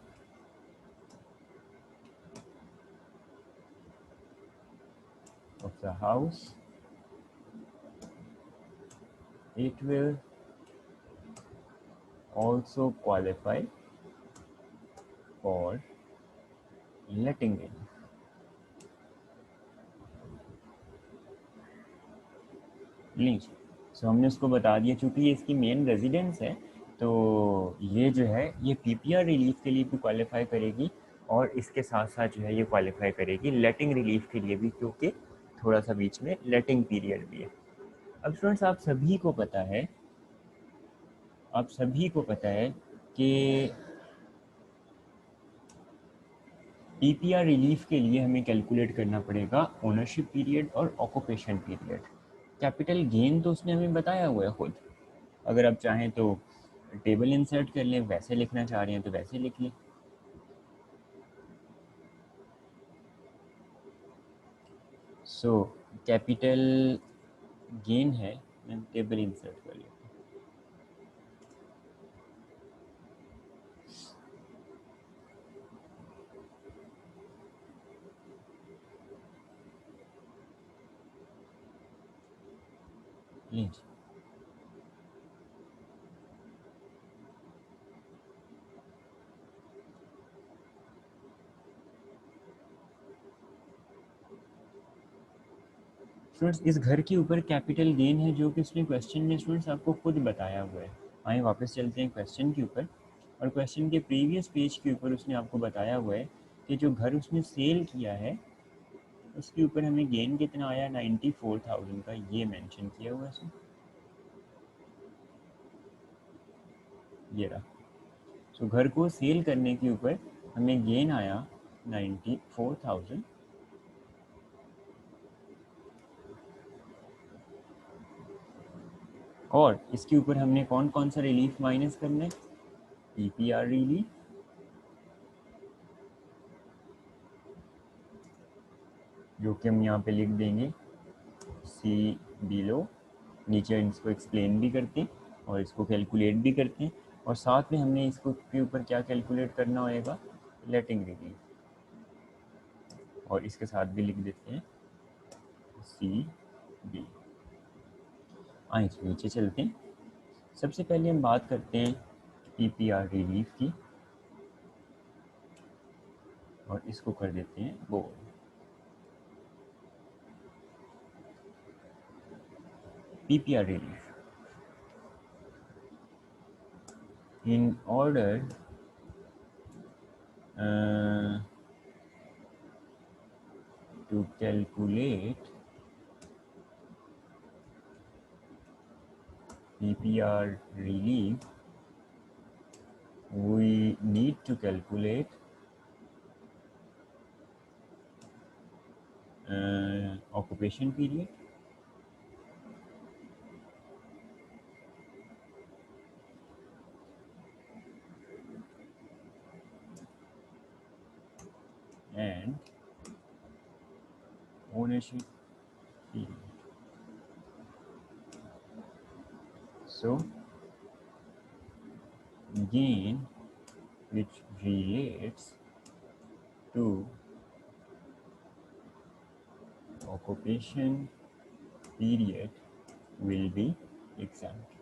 Speaker 1: of the house, it will also qualify for letting in। Lease so हमने उसको बता दिया, चूँकि ये इसकी main residence है तो ये जो है ये पीपीआर रिलीफ के लिए भी क्वालिफाई करेगी और इसके साथ साथ जो है ये क्वालिफाई करेगी लेटिंग रिलीफ के लिए भी, क्योंकि थोड़ा सा बीच में लेटिंग पीरियड भी है। अब स्टूडेंट्स आप सभी को पता है कि पीपीआर रिलीफ के लिए हमें कैलकुलेट करना पड़ेगा ओनरशिप पीरियड और ऑक्यूपेशन पीरियड। कैपिटल गेन तो उसने हमें बताया हुआ है खुद, अगर आप चाहें तो टेबल इंसर्ट कर लें, वैसे लिखना चाह रहे हैं तो वैसे लिख लें। सो कैपिटल गेन है, मैं टेबल इंसर्ट कर लेता हूँ। लीजिए, स्टूडेंट्स इस घर के ऊपर कैपिटल गेन है, जो कि उसने क्वेश्चन में स्टूडेंट्स आपको खुद बताया हुआ है। आइए वापस चलते हैं क्वेश्चन के ऊपर, और क्वेश्चन के प्रीवियस पेज के ऊपर उसने आपको बताया हुआ है कि जो घर उसने सेल किया है उसके ऊपर हमें गेन कितना आया, 94,000 का, ये मेंशन किया हुआ है इसमें। ये रहा। तो घर को सेल करने के ऊपर हमें गेन आया 94,000, और इसके ऊपर हमने कौन कौन सा रिलीफ माइनस करना है, पीपीआर रिलीफ, जो कि हम यहाँ पे लिख देंगे सी बिलो। नीचे इसको एक्सप्लेन भी करते हैं और इसको कैलकुलेट भी करते हैं, और साथ में हमने इसको के ऊपर क्या कैलकुलेट करना होएगा, लेटिंग रिलीफ, और इसके साथ भी लिख देते हैं सी बी। आइए नीचे चलते हैं। सबसे पहले हम बात करते हैं पीपीआर रिलीफ की, और इसको कर देते हैं bold. PPR relief, in order to calculate PPR relief, we need to calculate occupation period and ownership period. So gain which relates to occupation period will be exempt.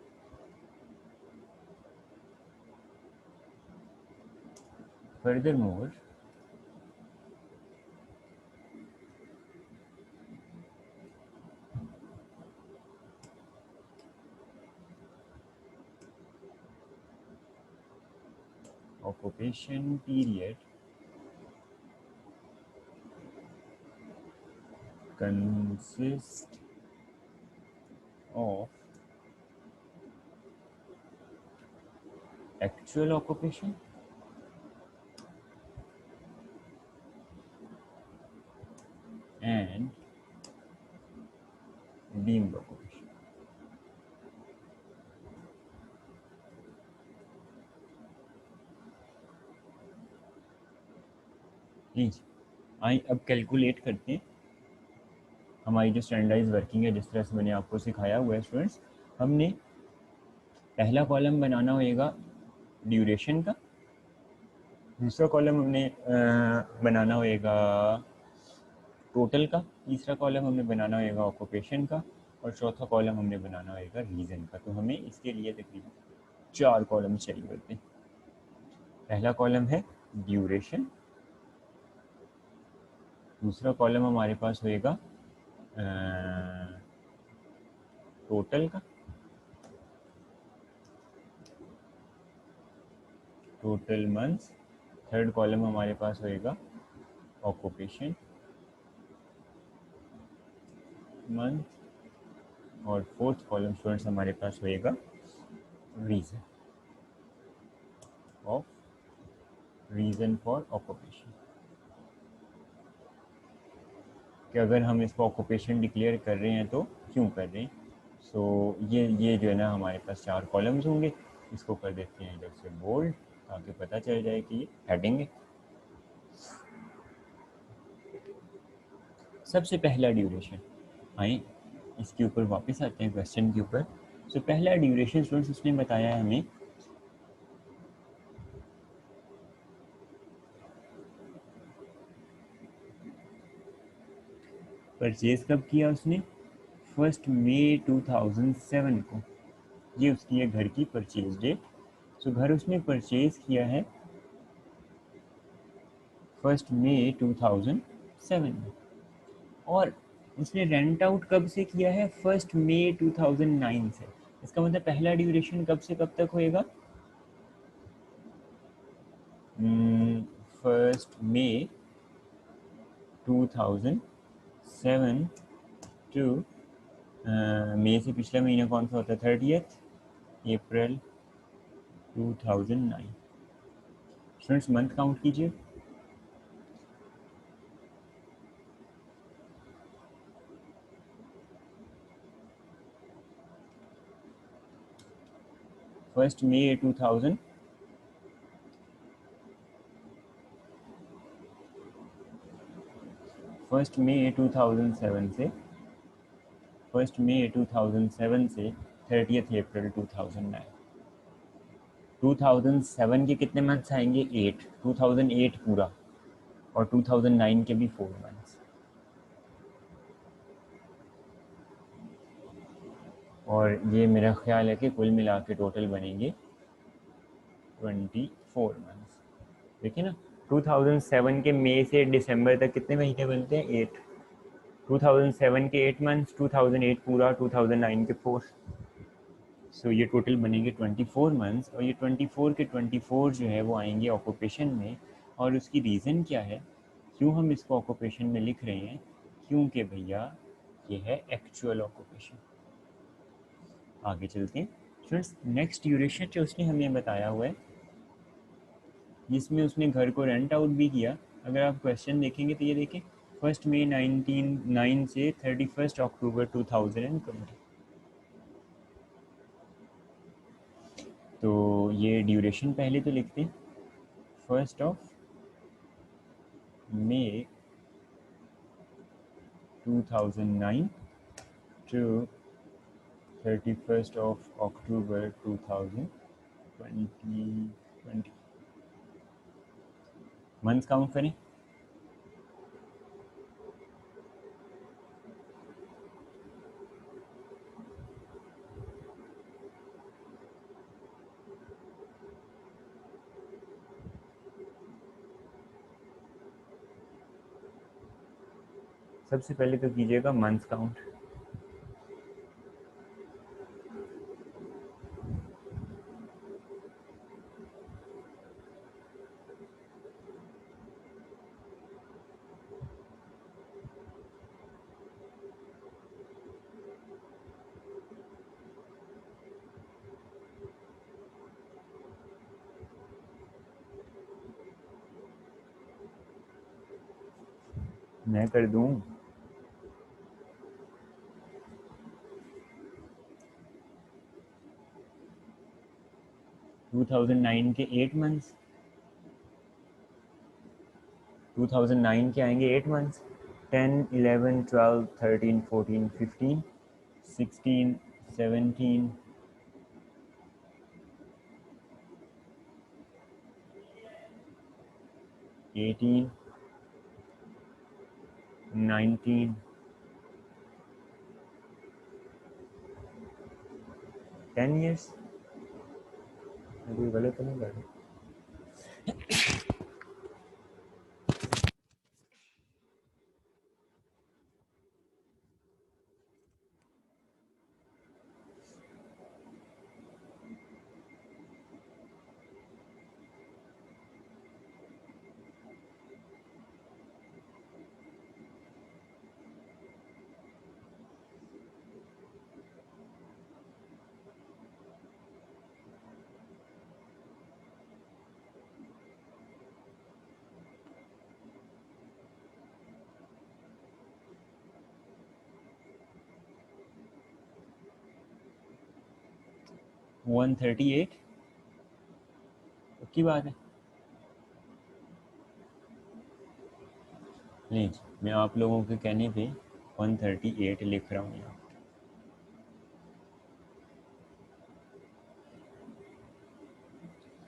Speaker 1: Furthermore, occupation period consists of actual occupation and deemed occupation. लीजिए, आइए अब calculate करते हैं हमारी जो standardise working है, जिस तरह से मैंने आपको सिखाया हुआ है स्टूडेंट्स। हमने पहला कॉलम बनाना होएगा ड्यूरेशन का, दूसरा कॉलम हमने बनाना होएगा टोटल का, तीसरा कॉलम हमने बनाना होएगा ऑक्यूपेशन का, और चौथा कॉलम हमने बनाना होएगा रीज़न का। तो हमें इसके लिए तकरीबन 4 कॉलम चाहिए होते हैं। पहला कॉलम है ड्यूरेशन, दूसरा कॉलम हमारे पास होएगा टोटल का, टोटल मंथ्स, थर्ड कॉलम हमारे पास होएगा ऑक्यूपेशन मंथ, और फोर्थ कॉलम स्टूडेंट्स हमारे पास होएगा reason of reason for occupation. कि अगर हम इसको ऑक्यूपेशन डिक्लेयर कर रहे हैं तो क्यों कर रहे हैं। सो ये जो है ना हमारे पास 4 कॉलम्स होंगे, इसको कर देते हैं इधर से बोल्ड ताकि पता चल जाए कि ये हेडिंग है। सबसे पहला ड्यूरेशन, आए इसके ऊपर वापस आते हैं क्वेश्चन के ऊपर। सो पहला ड्यूरेशन स्टूडेंट्स उसने बताया है हमें परचेज कब किया उसने, 1 मई 2007 को, ये उसकी है घर की परचेज डेट। सो घर उसने परचेज किया है 1 मई 2007 में, और उसने रेंट आउट कब से किया है, 1 मई 2009 से। इसका मतलब पहला ड्यूरेशन कब से कब तक होएगा, 1 मई 2007 टू मई से पिछला महीना कौन सा होता है, 30 अप्रैल 2009। स्टूडेंट्स मंथ काउंट कीजिए। फर्स्ट मई 2000 1 मई 2007 से 1 मई 2007 से 30 अप्रैल 2009। 2007 के कितने मंथ्स आएंगे, 8, 2008 पूरा, और 2009 के भी 4 मंथ्स। और ये मेरा ख्याल है कि कुल मिला के टोटल बनेंगे 24 मंथ्स। देखिए ना, 2007 के मई से दिसंबर तक कितने महीने बनते हैं, 8। 2007 के 8 मंथ्स, 2008 पूरा, 2009 के 4। सो ये टोटल बनेंगे 24 मंथ्स, और ये 24 के 24 जो है वो आएंगे ऑक्यूपेशन में। और उसकी रीज़न क्या है, क्यों हम इसको ऑक्यूपेशन में लिख रहे हैं, क्योंकि भैया ये है एक्चुअल ऑक्यूपेशन। आगे चलते हैं फ्रेंड्स, नेक्स्ट ड्यूरेशन जो उसने हमें बताया हुआ है, जिसमें उसने घर को रेंट आउट भी किया। अगर आप क्वेश्चन देखेंगे तो ये देखें, 1 मई 1909 से 31 अक्टूबर 2020। तो ये ड्यूरेशन पहले तो लिखते हैं, 1 मई 2009 to 31 October 2020। मंथ काउंट करें। सबसे पहले तो कीजिएगा मंथ काउंट। मैं कर दूं, 2009 के 8 मंथ्स, 2009 के आएंगे 8 मंथ्स, 10, 11, 12, 13, 14, 15, 16, 17, 18, 19, 10 ईयर्स। अभी गलत तो नहीं कर रहा। 138 की बात है। प्लीज मैं आप लोगों के कहने पे 138 लिख रहा हूँ यहाँ।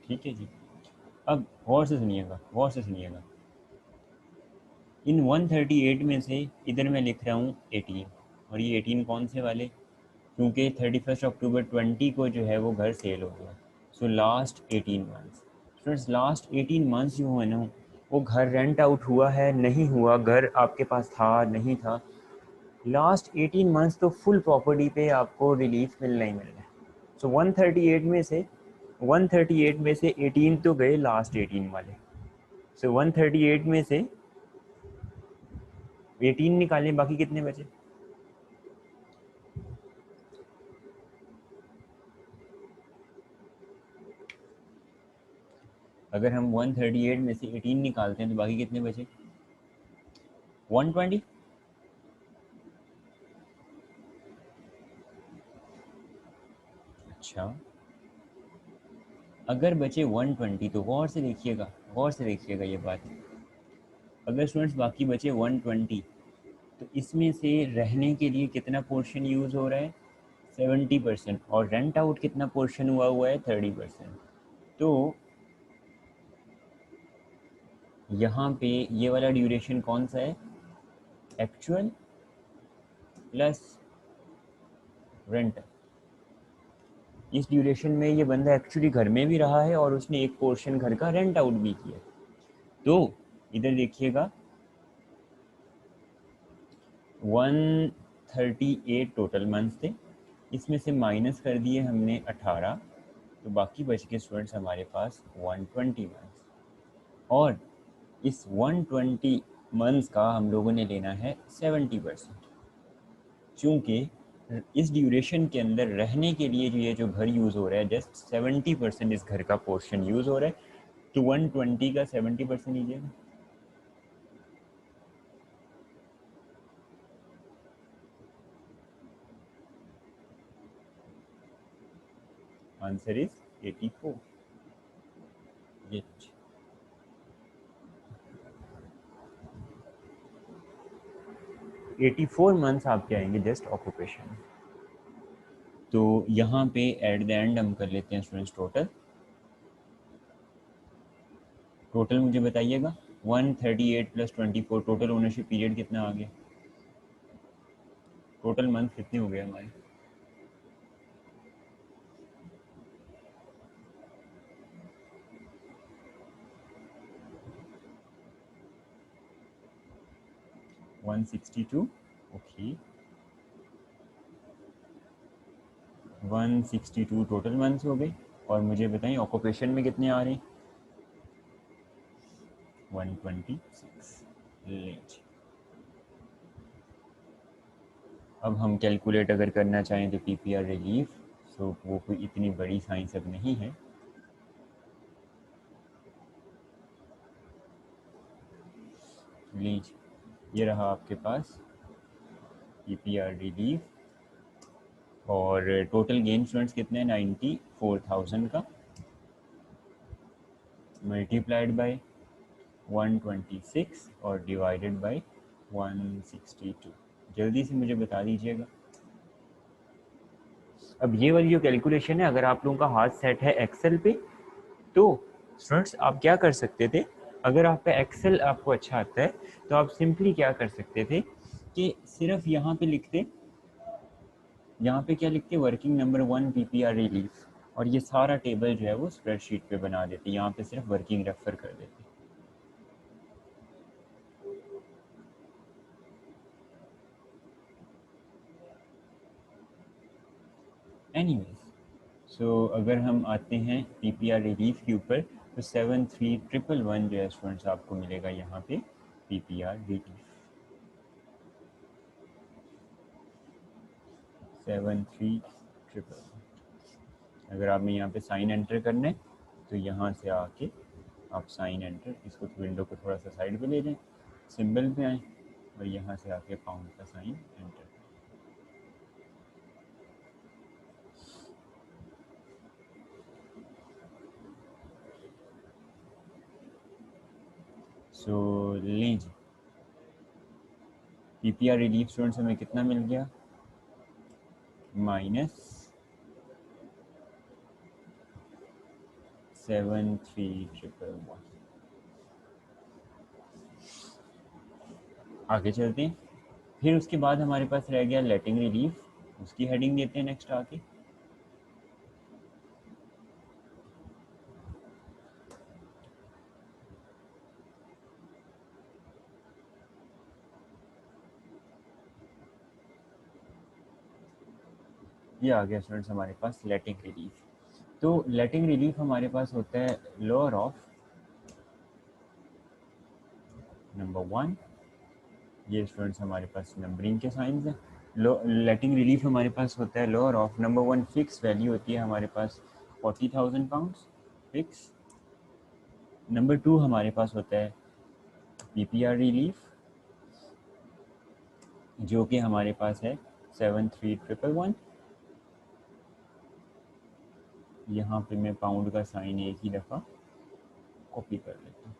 Speaker 1: ठीक है जी। अब गौर से सुनिएगा, गौर से सुनिएगा। इन 138 में से इधर मैं लिख रहा हूँ 18, और ये 18 कौन से वाले, क्योंकि 31 अक्टूबर 20 को जो है वो घर सेल हो गया। So last 18 months, students last 18 months जो है ना, वो घर रेंट आउट हुआ है नहीं हुआ, घर आपके पास था नहीं था, लास्ट 18 मंथ्स तो फुल प्रॉपर्टी पे आपको रिलीफ मिलना ही मिलना है। सो 138 में से 18 तो गए लास्ट 18 वाले। सो 138 में से 18 निकालें, बाकी कितने बचे? अगर हम 138 में से 18 निकालते हैं तो बाकी कितने बचे? 120। अच्छा, अगर बचे 120 तो गौर से देखिएगा, गौर से देखिएगा ये बात। अगर स्टूडेंट्स बाकी बचे 120, तो इसमें से रहने के लिए कितना पोर्शन यूज़ हो रहा है? 70%। और रेंट आउट कितना पोर्शन हुआ है? 30%। तो यहाँ पे ये वाला ड्यूरेशन कौन सा है? Actual plus rent. इस ड्यूरेशन में ये बंदा एक्चुअली घर में भी रहा है और उसने एक पोर्शन घर का रेंट आउट भी किया। तो इधर देखिएगा 138 टोटल मंथ्स थे, इसमें से माइनस कर दिए हमने 18, तो बाकी बच के स्टूडेंट्स हमारे पास 120 मंथ्स। और इस 120 मंथ्स का हम लोगों ने लेना है 70%, चूँकि इस ड्यूरेशन के अंदर रहने के लिए जो घर यूज़ हो रहा है जस्ट 70% इस घर का पोर्शन यूज़ हो रहा है, तो 120 का 70% लीजिएगा। Answer is 84। ये 84 मंथ्स आपके आएंगे जस्ट ऑक्यूपेशन। तो यहाँ पे एट द एंड हम कर लेते हैं स्टूडेंट्स टोटल। टोटल मुझे बताइएगा 138 प्लस 24, टोटल ओनरशिप पीरियड कितना आ गया? टोटल मंथ कितने हो गए हमारे? 162। ओके, 162 टोटल मंथ्स हो गए। और मुझे बताएं ऑक्यूपेशन में कितने आ रहे हैं? 126। लेट, अब हम कैलकुलेट अगर करना चाहें तो पीपीआर रिलीफ, सो वो कोई इतनी बड़ी साइंस अब नहीं है। लीज, ये रहा आपके पास पीपीआर रिलीफ, और टोटल गेन स्टूडेंट्स कितने हैं? 94,000 का मल्टीप्लाइड बाय 126 और डिवाइडेड बाय 162। जल्दी से मुझे बता दीजिएगा। अब ये वाली जो कैलकुलेशन है, अगर आप लोगों का हाथ सेट है एक्सेल पे, तो स्टूडेंट्स आप क्या कर सकते थे, अगर आपका एक्सेल आपको अच्छा आता है तो आप सिंपली क्या कर सकते थे कि सिर्फ यहाँ पे लिखते, यहाँ पे क्या लिखते, वर्किंग नंबर 1 पीपीआर रिलीफ, और ये सारा टेबल जो है वो स्प्रेडशीट पे बना देते, यहाँ पे सिर्फ वर्किंग रेफर कर देते। एनीवेज, सो अगर हम आते हैं पीपीआर रिलीफ के ऊपर, तो 7311 जो है स्टूडेंट्स आपको मिलेगा यहाँ पे पीपीआर रिलीफ। 7311। अगर आपने यहाँ पे साइन एंटर करना है तो यहाँ से आके आप साइन एंटर, इसको विंडो को थोड़ा सा साइड पे ले जाएं, सिंबल पे आएँ और यहाँ से आके पाउंड का साइन एंटर। सो लें जी, पीपीआर रिलीफ स्टूडेंट्स हमें कितना मिल गया, -73,111। आगे चलते हैं। फिर उसके बाद हमारे पास रह गया लेटिंग रिलीफ, उसकी हेडिंग देते हैं नेक्स्ट आके। ये आ गया स्टूडेंट्स हमारे पास लेटिंग रिलीफ। तो लेटिंग रिलीफ हमारे पास होता है लोअर ऑफ नंबर 1, ये स्टूडेंट्स हमारे पास नंबरिंग के साइंस हैं। लेटिंग रिलीफ हमारे पास होता है lower of number 1, fix value होती है हमारे पास 40,000 पाउंड्स फिक्स। नंबर 2 हमारे पास होता है पीपीआर रिलीफ, जो कि हमारे पास है 73,111। यहाँ पे मैं पाउंड का साइन एक ही दफ़ा कॉपी कर लेता हूँ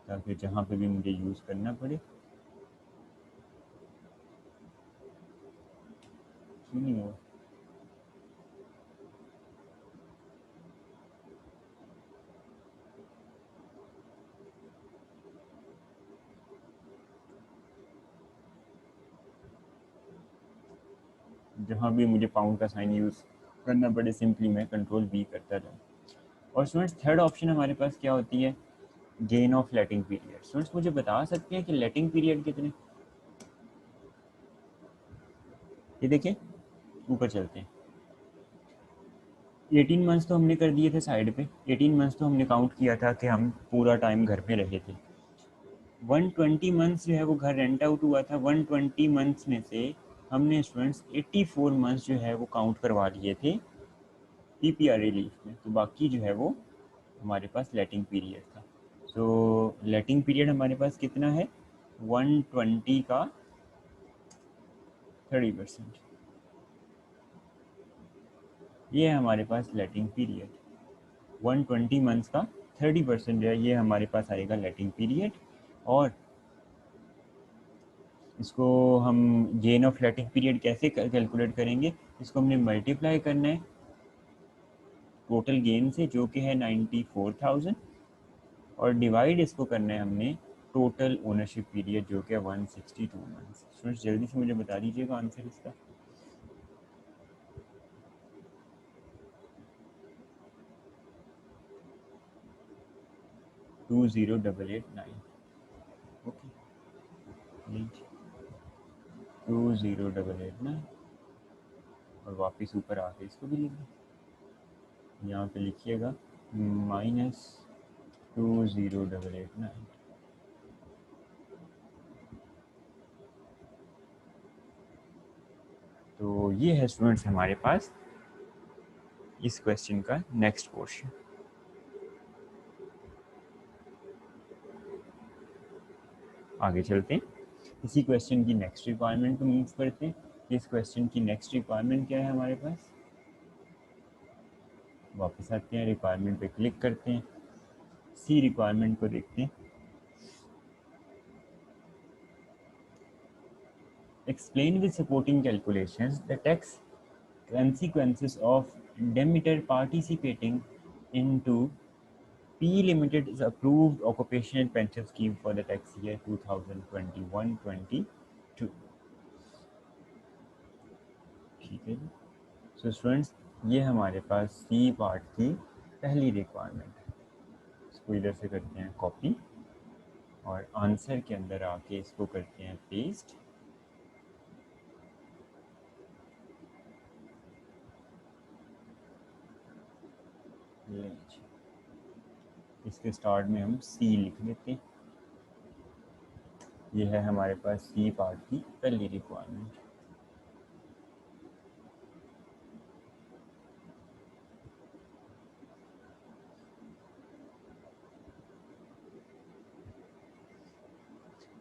Speaker 1: ताकि जहाँ पे भी मुझे यूज़ करना पड़े। क्यों नहीं हुआ? जहाँ भी मुझे पाउंड का साइन यूज़ करना पड़े, सिंपली मैं कंट्रोल V करता जाऊँ। और स्टूडेंट्स थर्ड ऑप्शन हमारे पास क्या होती है, gain of letting period. Students मुझे बता सकते हैं कि लेटिंग पीरियड कितने, ये देखिए ऊपर चलते हैं। 18 मंथ्स तो हमने कर दिए थे साइड पे, 18 मंथ्स तो हमने काउंट किया था कि हम पूरा टाइम घर पे रहे थे। 120 मंथ्स जो है वो घर रेंट आउट हुआ था। 120 मंथ्स में से हमने स्टूडेंट्स 84 मंथ्स जो है वो काउंट करवा लिए थे पीपीआर रिलीफ में, तो बाकी जो है वो हमारे पास लेटिंग पीरियड था। सो लेटिंग पीरियड हमारे पास कितना है, 120 का 30%, ये है हमारे पास लेटिंग पीरियड। 120 मंथ्स का 30% जो है ये हमारे पास आएगा लेटिंग पीरियड। और इसको हम गेन ऑफ लेटिंग पीरियड कैसे कैलकुलेट करेंगे, इसको हमने मल्टीप्लाई करना है टोटल गेन से जो कि है 94,000, और डिवाइड इसको करना है हमने टोटल ओनरशिप पीरियड जो कि 162 मंथ्स। स्टूडेंट्स जल्दी से मुझे बता दीजिएगा आंसर इसका। टू 20,889। ओके, 20,889, और वापस ऊपर आके इसको भी लिख दें। यहाँ पे लिखिएगा -20,889। तो ये है स्टूडेंट्स हमारे पास इस क्वेश्चन का नेक्स्ट पोर्शन। आगे चलते हैं, इसी क्वेश्चन की नेक्स्ट रिक्वायरमेंट को मूव करते हैं। इस क्वेश्चन की नेक्स्ट रिक्वायरमेंट क्या है हमारे पास, वापस आते हैं, रिक्वायरमेंट पे क्लिक करते हैं, सी रिक्वायरमेंट को देखते हैं। Explain with supporting calculations the tax consequences of Demeter participating into P Limited is approved occupational pension scheme for the tax year 2021-22। ठीक है जी। सो स्टूडेंट्स ये हमारे पास सी पार्ट की पहली रिक्वायरमेंट है। इसको इधर से करते हैं कॉपी और आंसर के अंदर आके इसको करते हैं पेस्ट। इसके स्टार्ट में हम सी लिख लेते हैं। ये है हमारे पास सी पार्ट की पहली रिक्वायरमेंट।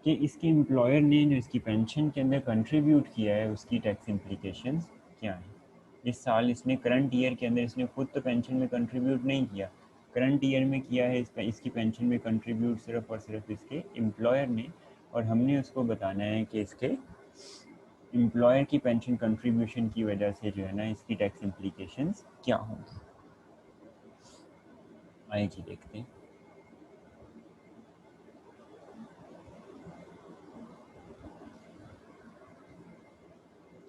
Speaker 1: कि इसके एम्प्लॉयर ने जो इसकी पेंशन के अंदर कंट्रीब्यूट किया है उसकी टैक्स इम्प्लीकेशंस क्या हैं। इस साल इसने करंट ईयर के अंदर इसने खुद तो पेंशन में कंट्रीब्यूट नहीं किया, करंट ईयर में किया है, इसकी पेंशन में कंट्रीब्यूट सिर्फ और सिर्फ इसके एम्प्लॉयर ने, और हमने उसको बताना है कि इसके एम्प्लॉयर की पेंशन कंट्रीब्यूशन की वजह से जो है ना इसकी टैक्स इम्प्लीकेशंस क्या होंगी। आइए जी देखते हैं।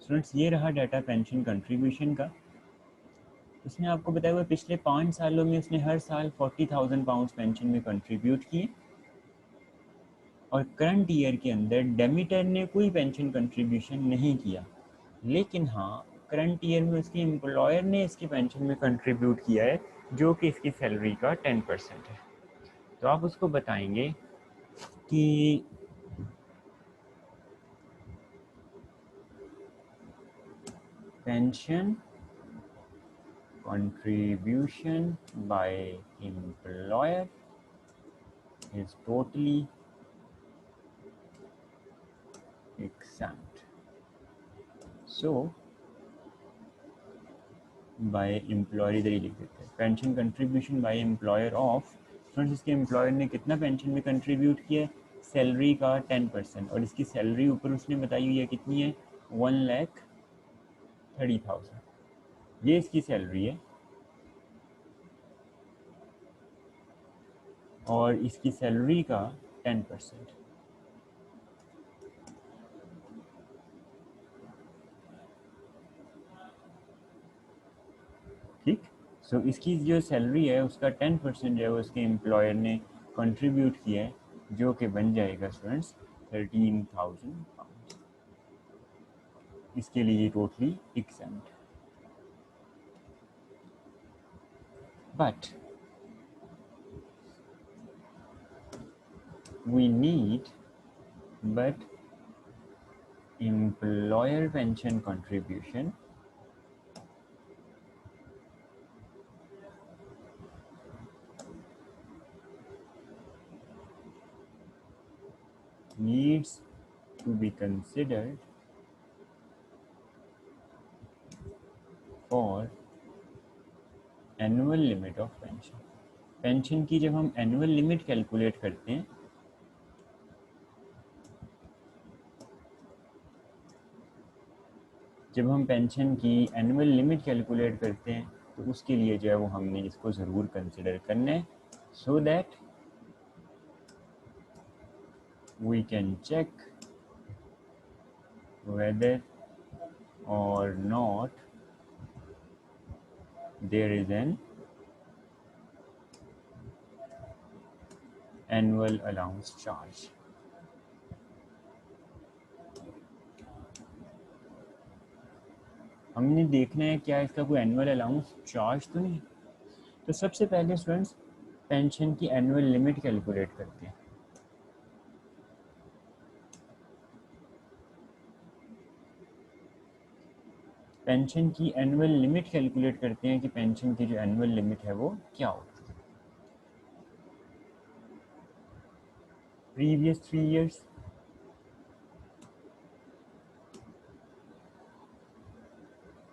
Speaker 1: स्टूडेंट्स, ये रहा डाटा पेंशन कंट्रीब्यूशन का। उसने आपको बताया हुआ पिछले 5 सालों में उसने हर साल 40,000 पाउंड पेंशन में कंट्रीब्यूट किए, और करंट ईयर के अंदर डेमिटर ने कोई पेंशन कंट्रीब्यूशन नहीं किया, लेकिन हाँ करंट ईयर में उसके एम्प्लॉयर ने इसकी पेंशन में कंट्रीब्यूट किया है, जो कि इसकी सैलरी का 10% है। तो आप उसको बताएंगे कि pension contribution by employer is totally exempt. So by employer इधर ही लिख देते हैं, pension contribution by employer of, friends इसके एम्प्लॉयर ने कितना पेंशन में कंट्रीब्यूट किया, सैलरी का 10%, और इसकी सैलरी ऊपर उसने बताई हुई है कितनी है, 1,30,000, ये इसकी सैलरी है, और इसकी सैलरी का 10%। ठीक, सो इसकी जो सैलरी है उसका 10% जो है वो उसके एम्प्लॉयर ने कंट्रीब्यूट किया है, जो कि बन जाएगा स्टूडेंट्स 13,000 पाउंड। इसके लिए totally exempt. But we need, but employer pension contribution needs to be considered for annual limit of pension। Pension की जब हम एनुअल लिमिट कैलकुलेट करते हैं, जब हम पेंशन की एनुअल लिमिट कैलकुलेट करते हैं तो उसके लिए जो है वो हमने इसको ज़रूर कंसिडर करना है, so that we can check whether or not there is an annual allowance charge। हमने देखना है क्या इसका कोई एनुअल अलाउंस चार्ज तो नहीं। तो सबसे पहले स्टूडेंट्स पेंशन की एनुअल लिमिट कैलकुलेट करते हैं। पेंशन की एनुअल लिमिट कैलकुलेट करते हैं कि पेंशन की जो एनुअल लिमिट है वो क्या होती है। प्रीवियस 3 इयर्स,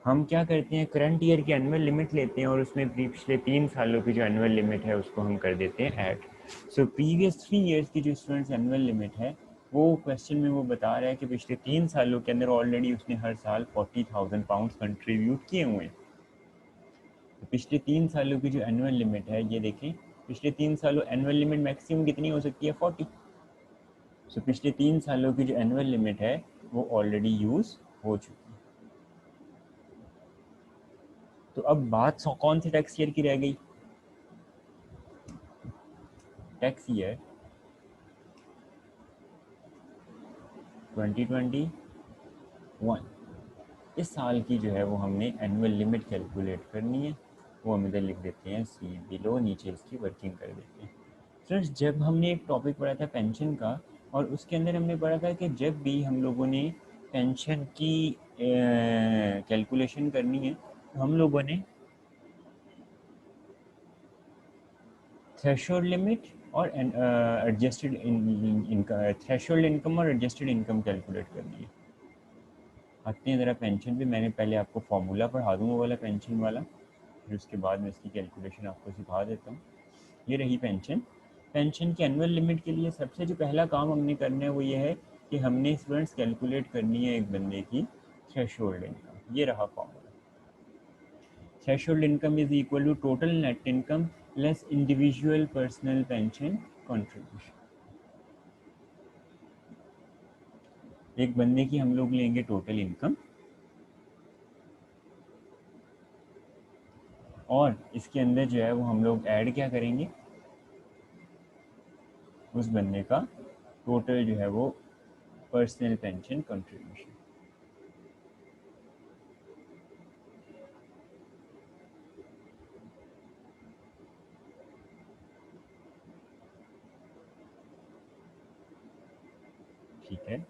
Speaker 1: हम क्या करते हैं करंट ईयर की एनुअल लिमिट लेते हैं और उसमें पिछले 3 सालों की जो एनुअल लिमिट है उसको हम कर देते हैं ऐड। सो प्रीवियस 3 इयर्स की जो स्टूडेंट्स एनुअल लिमिट है वो क्वेश्चन में वो बता रहा है कि पिछले 3 सालों के अंदर ऑलरेडी उसने हर साल 40,000 पाउंड कंट्रीब्यूट किए हुए हैं। तो पिछले 3 सालों की जो एनुअल लिमिट है ये देखें, पिछले 3 सालों एनुअल लिमिट मैक्सिमम कितनी हो सकती है, 40। सो पिछले 3 सालों की जो एनुअल लिमिट है वो ऑलरेडी यूज़ हो चुकी है। तो अब बात कौन से टैक्स ईयर की रह गई, टैक्स ईयर 2021, इस साल की जो है वो हमने एनुअल लिमिट कैलकुलेट करनी है। वो हम इधर लिख देते हैं सी बिलो, नीचे इसकी वर्किंग कर देते हैं। फ्रेंड्स जब हमने एक टॉपिक पढ़ा था पेंशन का, और उसके अंदर हमने पढ़ा था कि जब भी हम लोगों ने पेंशन की कैलकुलेशन करनी है तो हम लोगों ने थ्रेशोल्ड लिमिट और एडजस्टेड थ्रेशोल्ड इनकम और एडजस्टेड इनकम कैलकुलेट करनी है। आते हैं ज़रा पेंशन पे, मैंने पहले आपको फार्मूला पढ़ा दूँ वो वाला पेंशन वाला, फिर उसके बाद मैं इसकी कैलकुलेशन आपको सिखा देता हूँ। ये रही पेंशन। पेंशन की एनुअल लिमिट के लिए सबसे जो पहला काम हमने करना है वो ये है कि हमने स्टूडेंट्स कैलकुलेट करनी है एक बंदे की थ्रेशोल्ड इनकम। ये रहा formula. Threshold income is equal to total net income less individual personal pension contribution. एक बंदे की हम लोग लेंगे टोटल इनकम और इसके अंदर जो है वो हम लोग ऐड क्या करेंगे, उस बंदे का टोटल जो है वो पर्सनल पेंशन कंट्रीब्यूशन। ठीक है,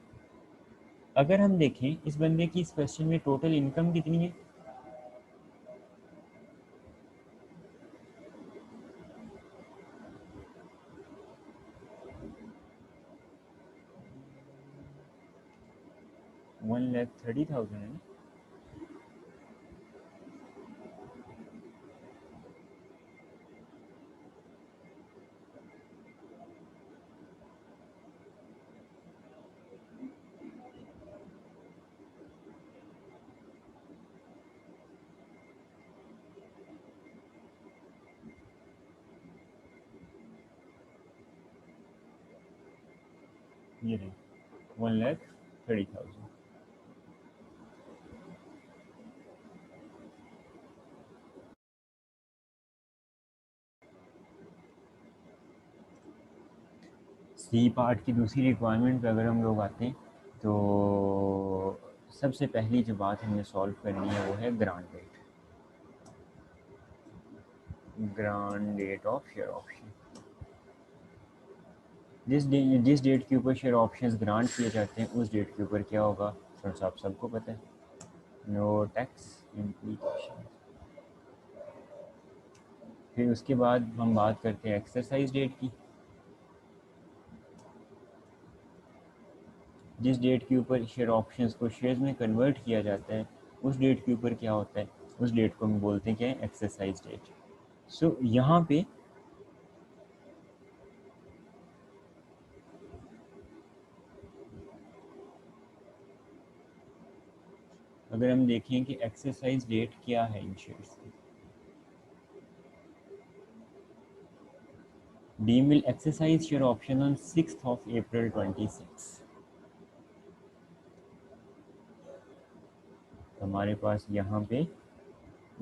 Speaker 1: अगर हम देखें इस बंदे की इस क्वेश्चन में टोटल इनकम कितनी है, $1,30,000 है। ये रही 1,30,000। सी पार्ट की दूसरी रिक्वायरमेंट पे अगर हम लोग आते हैं तो सबसे पहली जो बात हमें सॉल्व करनी है वो है grant date. Grant date of share option. जिस डेट के ऊपर शेयर ऑप्शंस ग्रांट किए जाते हैं उस डेट के ऊपर क्या होगा, फ्रेंड्स आप सबको पता है, नो टैक्स इम्प्लीकेशन। फिर उसके बाद हम बात करते हैं एक्सरसाइज डेट की। जिस डेट के ऊपर शेयर ऑप्शंस को शेयर्स में कन्वर्ट किया जाता है उस डेट के ऊपर क्या होता है, उस डेट को हम बोलते हैं क्या है, एक्सरसाइज डेट। सो यहाँ पे अगर हम देखें कि एक्सरसाइज डेट क्या है इन शेयर्स की, Deem will exercise share option on 6th of April 26। हमारे पास यहाँ पे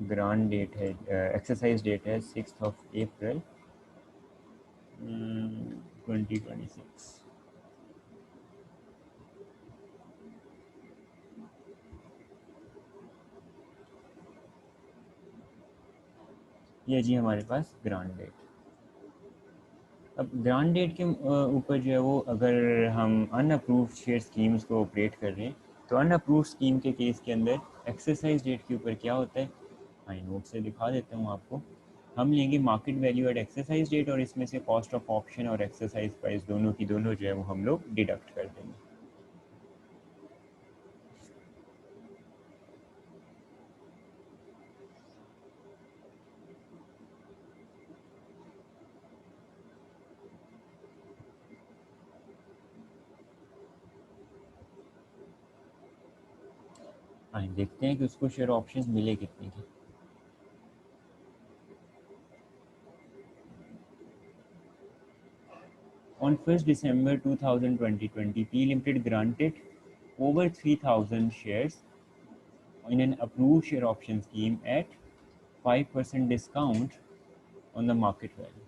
Speaker 1: ग्रांट डेट है, एक्सरसाइज डेट है 6th of April 2026। ये जी हमारे पास ग्रांट डेट। अब ग्रांट डेट के ऊपर जो है वो अगर हम अनअप्रूव्ड शेयर स्कीम्स को ऑपरेट कर रहे हैं तो अनअप्रूव्ड स्कीम के केस के अंदर एक्सरसाइज डेट के ऊपर क्या होता है, आई नोट से दिखा देता हूँ आपको। हम लेंगे market value at exercise date और इसमें से कॉस्ट ऑफ ऑप्शन और एक्सरसाइज प्राइस दोनों की दोनों जो है वो हम लोग डिडक्ट कर देंगे। आइए देखते हैं कि उसको शेयर ऑप्शंस मिले कितने के। On 1st December 2020, P Limited granted over 3,000 shares in an approved share option scheme at 5% discount on the market value.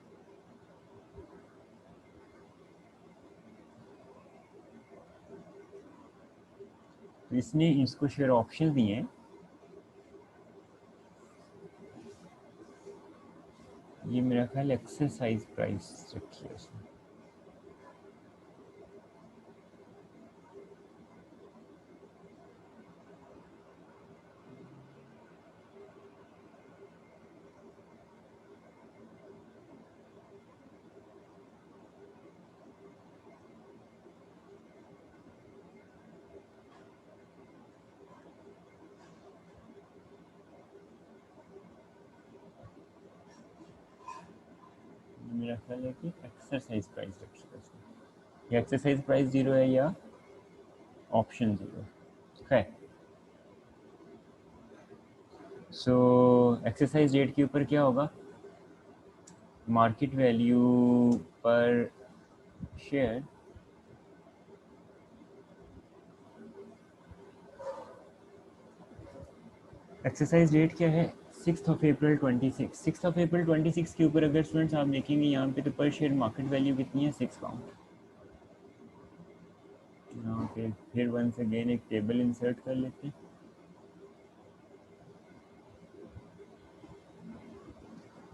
Speaker 1: तो इसने इसको शेयर ऑप्शन दिए हैं, ये मेरा ख्याल एक्सरसाइज प्राइस रखी है उसने। मेरा ख्याल है कि एक्सरसाइज प्राइस रखिएगा इसमें, या एक्सरसाइज प्राइस 0 है या ऑप्शन 0 है। सो एक्सरसाइज डेट के ऊपर क्या होगा, मार्केट वैल्यू पर शेयर एक्सरसाइज डेट क्या है, 6 अप्रैल 26। 6 अप्रैल 26 के ऊपर अगर स्टूडेंट्स आप देखेंगे यहाँ पे तो पर शेयर मार्केट वैल्यू कितनी है, 6 पाउंड। यहाँ पे फिर वंस अगेन एक टेबल इंसर्ट कर लेते हैं,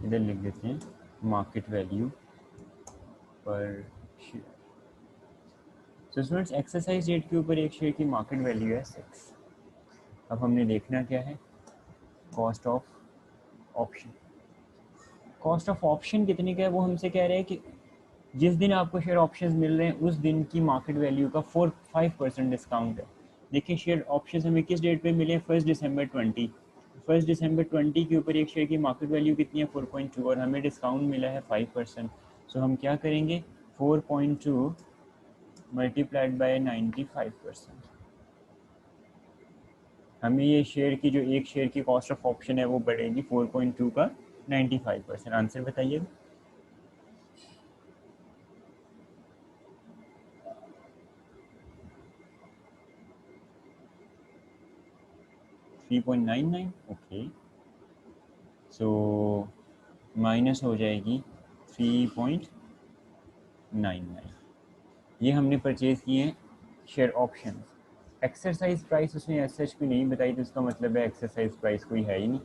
Speaker 1: इधर लिख देते हैं मार्केट वैल्यू पर share. So students exercise date के ऊपर एक शेयर की मार्केट वैल्यू है 6। अब हमने देखना क्या है, cost of option. Cost of option कितने का है वो हमसे कह रहे हैं कि जिस दिन आपको शेयर ऑप्शंस मिल रहे हैं उस दिन की मार्केट वैल्यू का 5% डिस्काउंट है। देखिए शेयर ऑप्शंस हमें किस डेट पे मिले, 1 दिसंबर 20। 1 दिसंबर 20 के ऊपर एक शेयर की मार्केट वैल्यू कितनी है, 4.2, और हमें डिस्काउंट मिला है 5%। सो हम क्या करेंगे, 4.2 मल्टीप्लाइड बाय 95%। हमें ये शेयर की जो एक शेयर की कॉस्ट ऑफ ऑप्शन है वो बढ़ेगी 4.2 का 95%। आंसर बताइए। 3.99, ओके। सो माइनस हो जाएगी 3.99। ये हमने परचेज़ किए हैं शेयर ऑप्शन। एक्सरसाइज प्राइस उसने एज सच भी नहीं बताई, तो इसका मतलब है एक्सरसाइज प्राइस कोई है ही नहीं।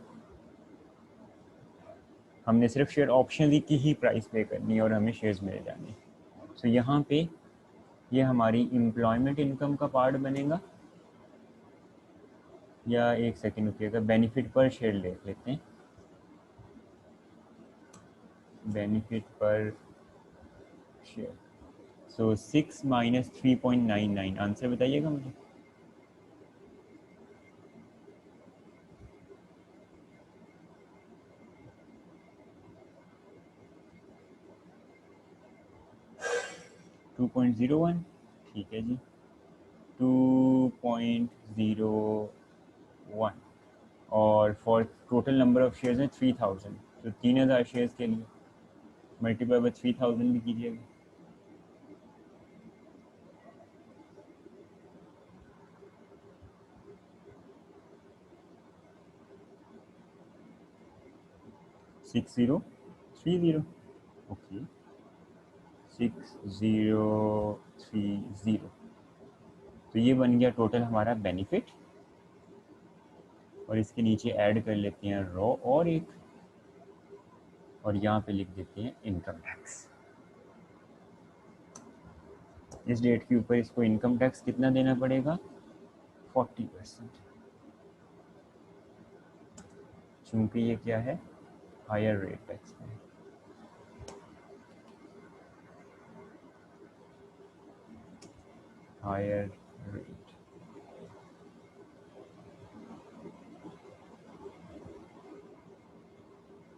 Speaker 1: हमने सिर्फ शेयर ऑप्शन की ही प्राइस पे करनी है और हमें शेयर्स मिल जाने। सो यहाँ पे ये हमारी एम्प्लॉयमेंट इनकम का पार्ट बनेगा, या एक सेकेंड रुकिएगा, बेनिफिट पर शेयर देख लेते हैं। बेनिफिट पर शेयर, सो 6 माइनस 3.99, आंसर बताइएगा मुझे। 2.01, ठीक है जी, 2.01। और for total number of shares हैं 3000, तो 3000 शेयर्स के लिए मल्टीप्लाई बाय 3000 भी कीजिएगा। Six zero three zero, okay, 6030। तो ये बन गया टोटल हमारा बेनिफिट, और इसके नीचे ऐड कर लेते हैं रॉ और एक, और यहाँ पे लिख देते हैं इनकम टैक्स। इस डेट के ऊपर इसको इनकम टैक्स कितना देना पड़ेगा, 40%, चूँकि ये क्या है, हायर रेट टैक्स में। हायर रेट,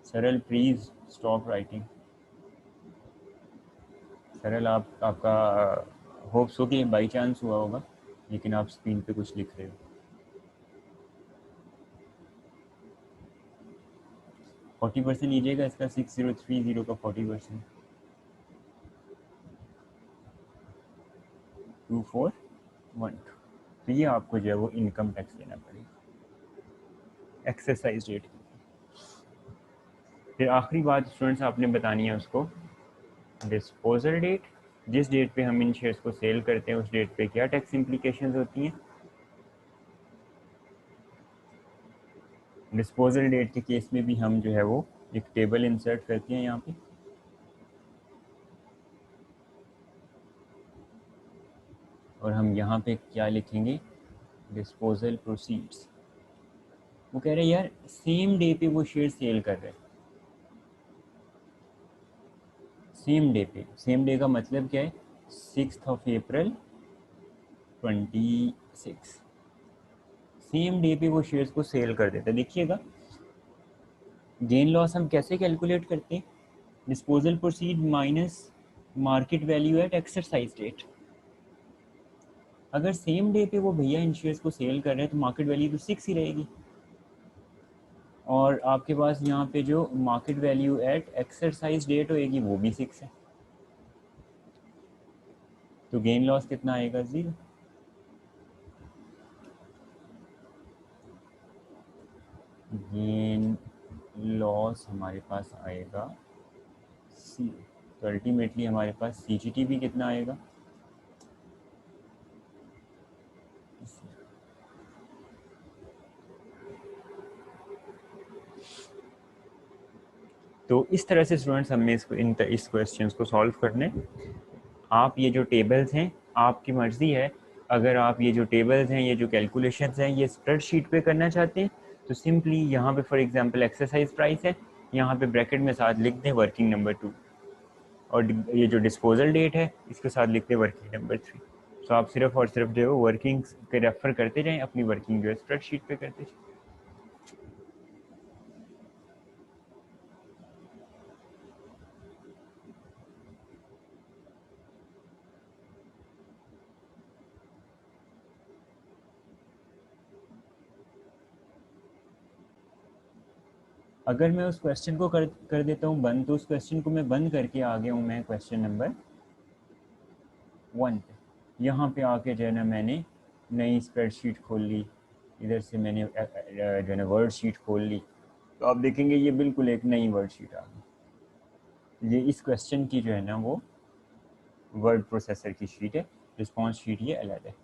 Speaker 1: सरल प्लीज स्टॉप राइटिंग। सरल आपका होप्स हो कि बाई चांस हुआ होगा, लेकिन आप स्क्रीन पे कुछ लिख रहे हो। 40% लीजिएगा इसका, 6030 का 40%, 2412। तो ये आपको जो है वो इनकम टैक्स देना पड़ेगा एक्सरसाइज डेट की। फिर आखिरी बात स्टूडेंट्स आपने बतानी है उसको, डिस्पोजल डेट। जिस डेट पे हम इन शेयर्स को सेल करते हैं उस डेट पे क्या टैक्स इम्प्लीकेशंस होती हैं। डिस्पोजल डेट के केस में भी हम जो है वो एक टेबल इंसर्ट करते हैं यहाँ पे, और हम यहाँ पे क्या लिखेंगे, डिस्पोजल प्रोसीड्स। वो कह रहे हैं यार सेम डे पे वो शेयर सेल कर रहे हैं, सेम डे पे। सेम डे का मतलब क्या है, 6 अप्रैल 26, सेम डे पे वो शेयर्स को सेल कर देते हैं। देखिएगा गेन लॉस हम कैसे कैलकुलेट करते हैं, disposal proceed minus market value at exercise date. अगर सेम डे पे वो भैया इन शेयर्स को सेल कर रहे हैं तो मार्केट वैल्यू तो 6 ही रहेगी, और आपके पास यहाँ पे जो market value at exercise date होएगी वो भी 6 है, तो गेन लॉस कितना आएगा? 0। गेन लॉस हमारे पास आएगा सी, तो अल्टीमेटली हमारे पास सीजीटी भी कितना आएगा? तो इस तरह से स्टूडेंट्स हमने इस क्वेश्चंस को सॉल्व करने। आप ये जो टेबल्स हैं, आपकी मर्ज़ी है, अगर आप ये जो टेबल्स हैं, ये जो कैलकुलेशंस हैं, ये स्प्रेडशीट पे करना चाहते हैं तो सिंपली यहाँ पे फॉर एग्जांपल एक्सरसाइज प्राइस है, यहाँ पे ब्रैकेट में साथ लिख दें वर्किंग नंबर 2, और ये जो डिस्पोजल डेट है इसके साथ लिख दें वर्किंग नंबर 3। तो आप सिर्फ और सिर्फ जो है वर्किंग के रेफर करते जाएँ, अपनी वर्किंग जो है स्प्रेडशीट पे करते जाएँ। अगर मैं उस क्वेश्चन को कर देता हूँ बंद, तो उस क्वेश्चन को मैं बंद करके आ गया हूँ मैं क्वेश्चन नंबर 1 पे। यहाँ पे आके जो है ना मैंने नई स्प्रेडशीट खोल ली, इधर से मैंने जो है ना वर्ड शीट खोल ली, तो आप देखेंगे ये बिल्कुल एक नई वर्ड शीट आ गई। ये इस क्वेश्चन की जो है ना वो वर्ड प्रोसेसर की शीट है, रिस्पॉन्स शीट ये अलग है।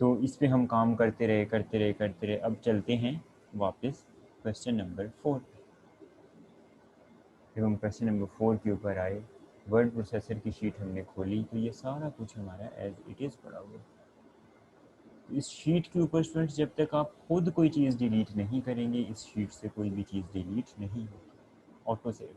Speaker 1: तो इस पे हम काम करते रहे। अब चलते हैं वापस क्वेश्चन नंबर 4 पे। जब हम क्वेश्चन नंबर 4 के ऊपर आए, वर्ड प्रोसेसर की शीट हमने खोली, तो ये सारा कुछ हमारा एज इट इज़ पड़ा हुआ। इस शीट के ऊपर स्टूडेंट्स जब तक आप खुद कोई चीज़ डिलीट नहीं करेंगे, इस शीट से कोई भी चीज़ डिलीट नहीं होगी, ऑटो सेव।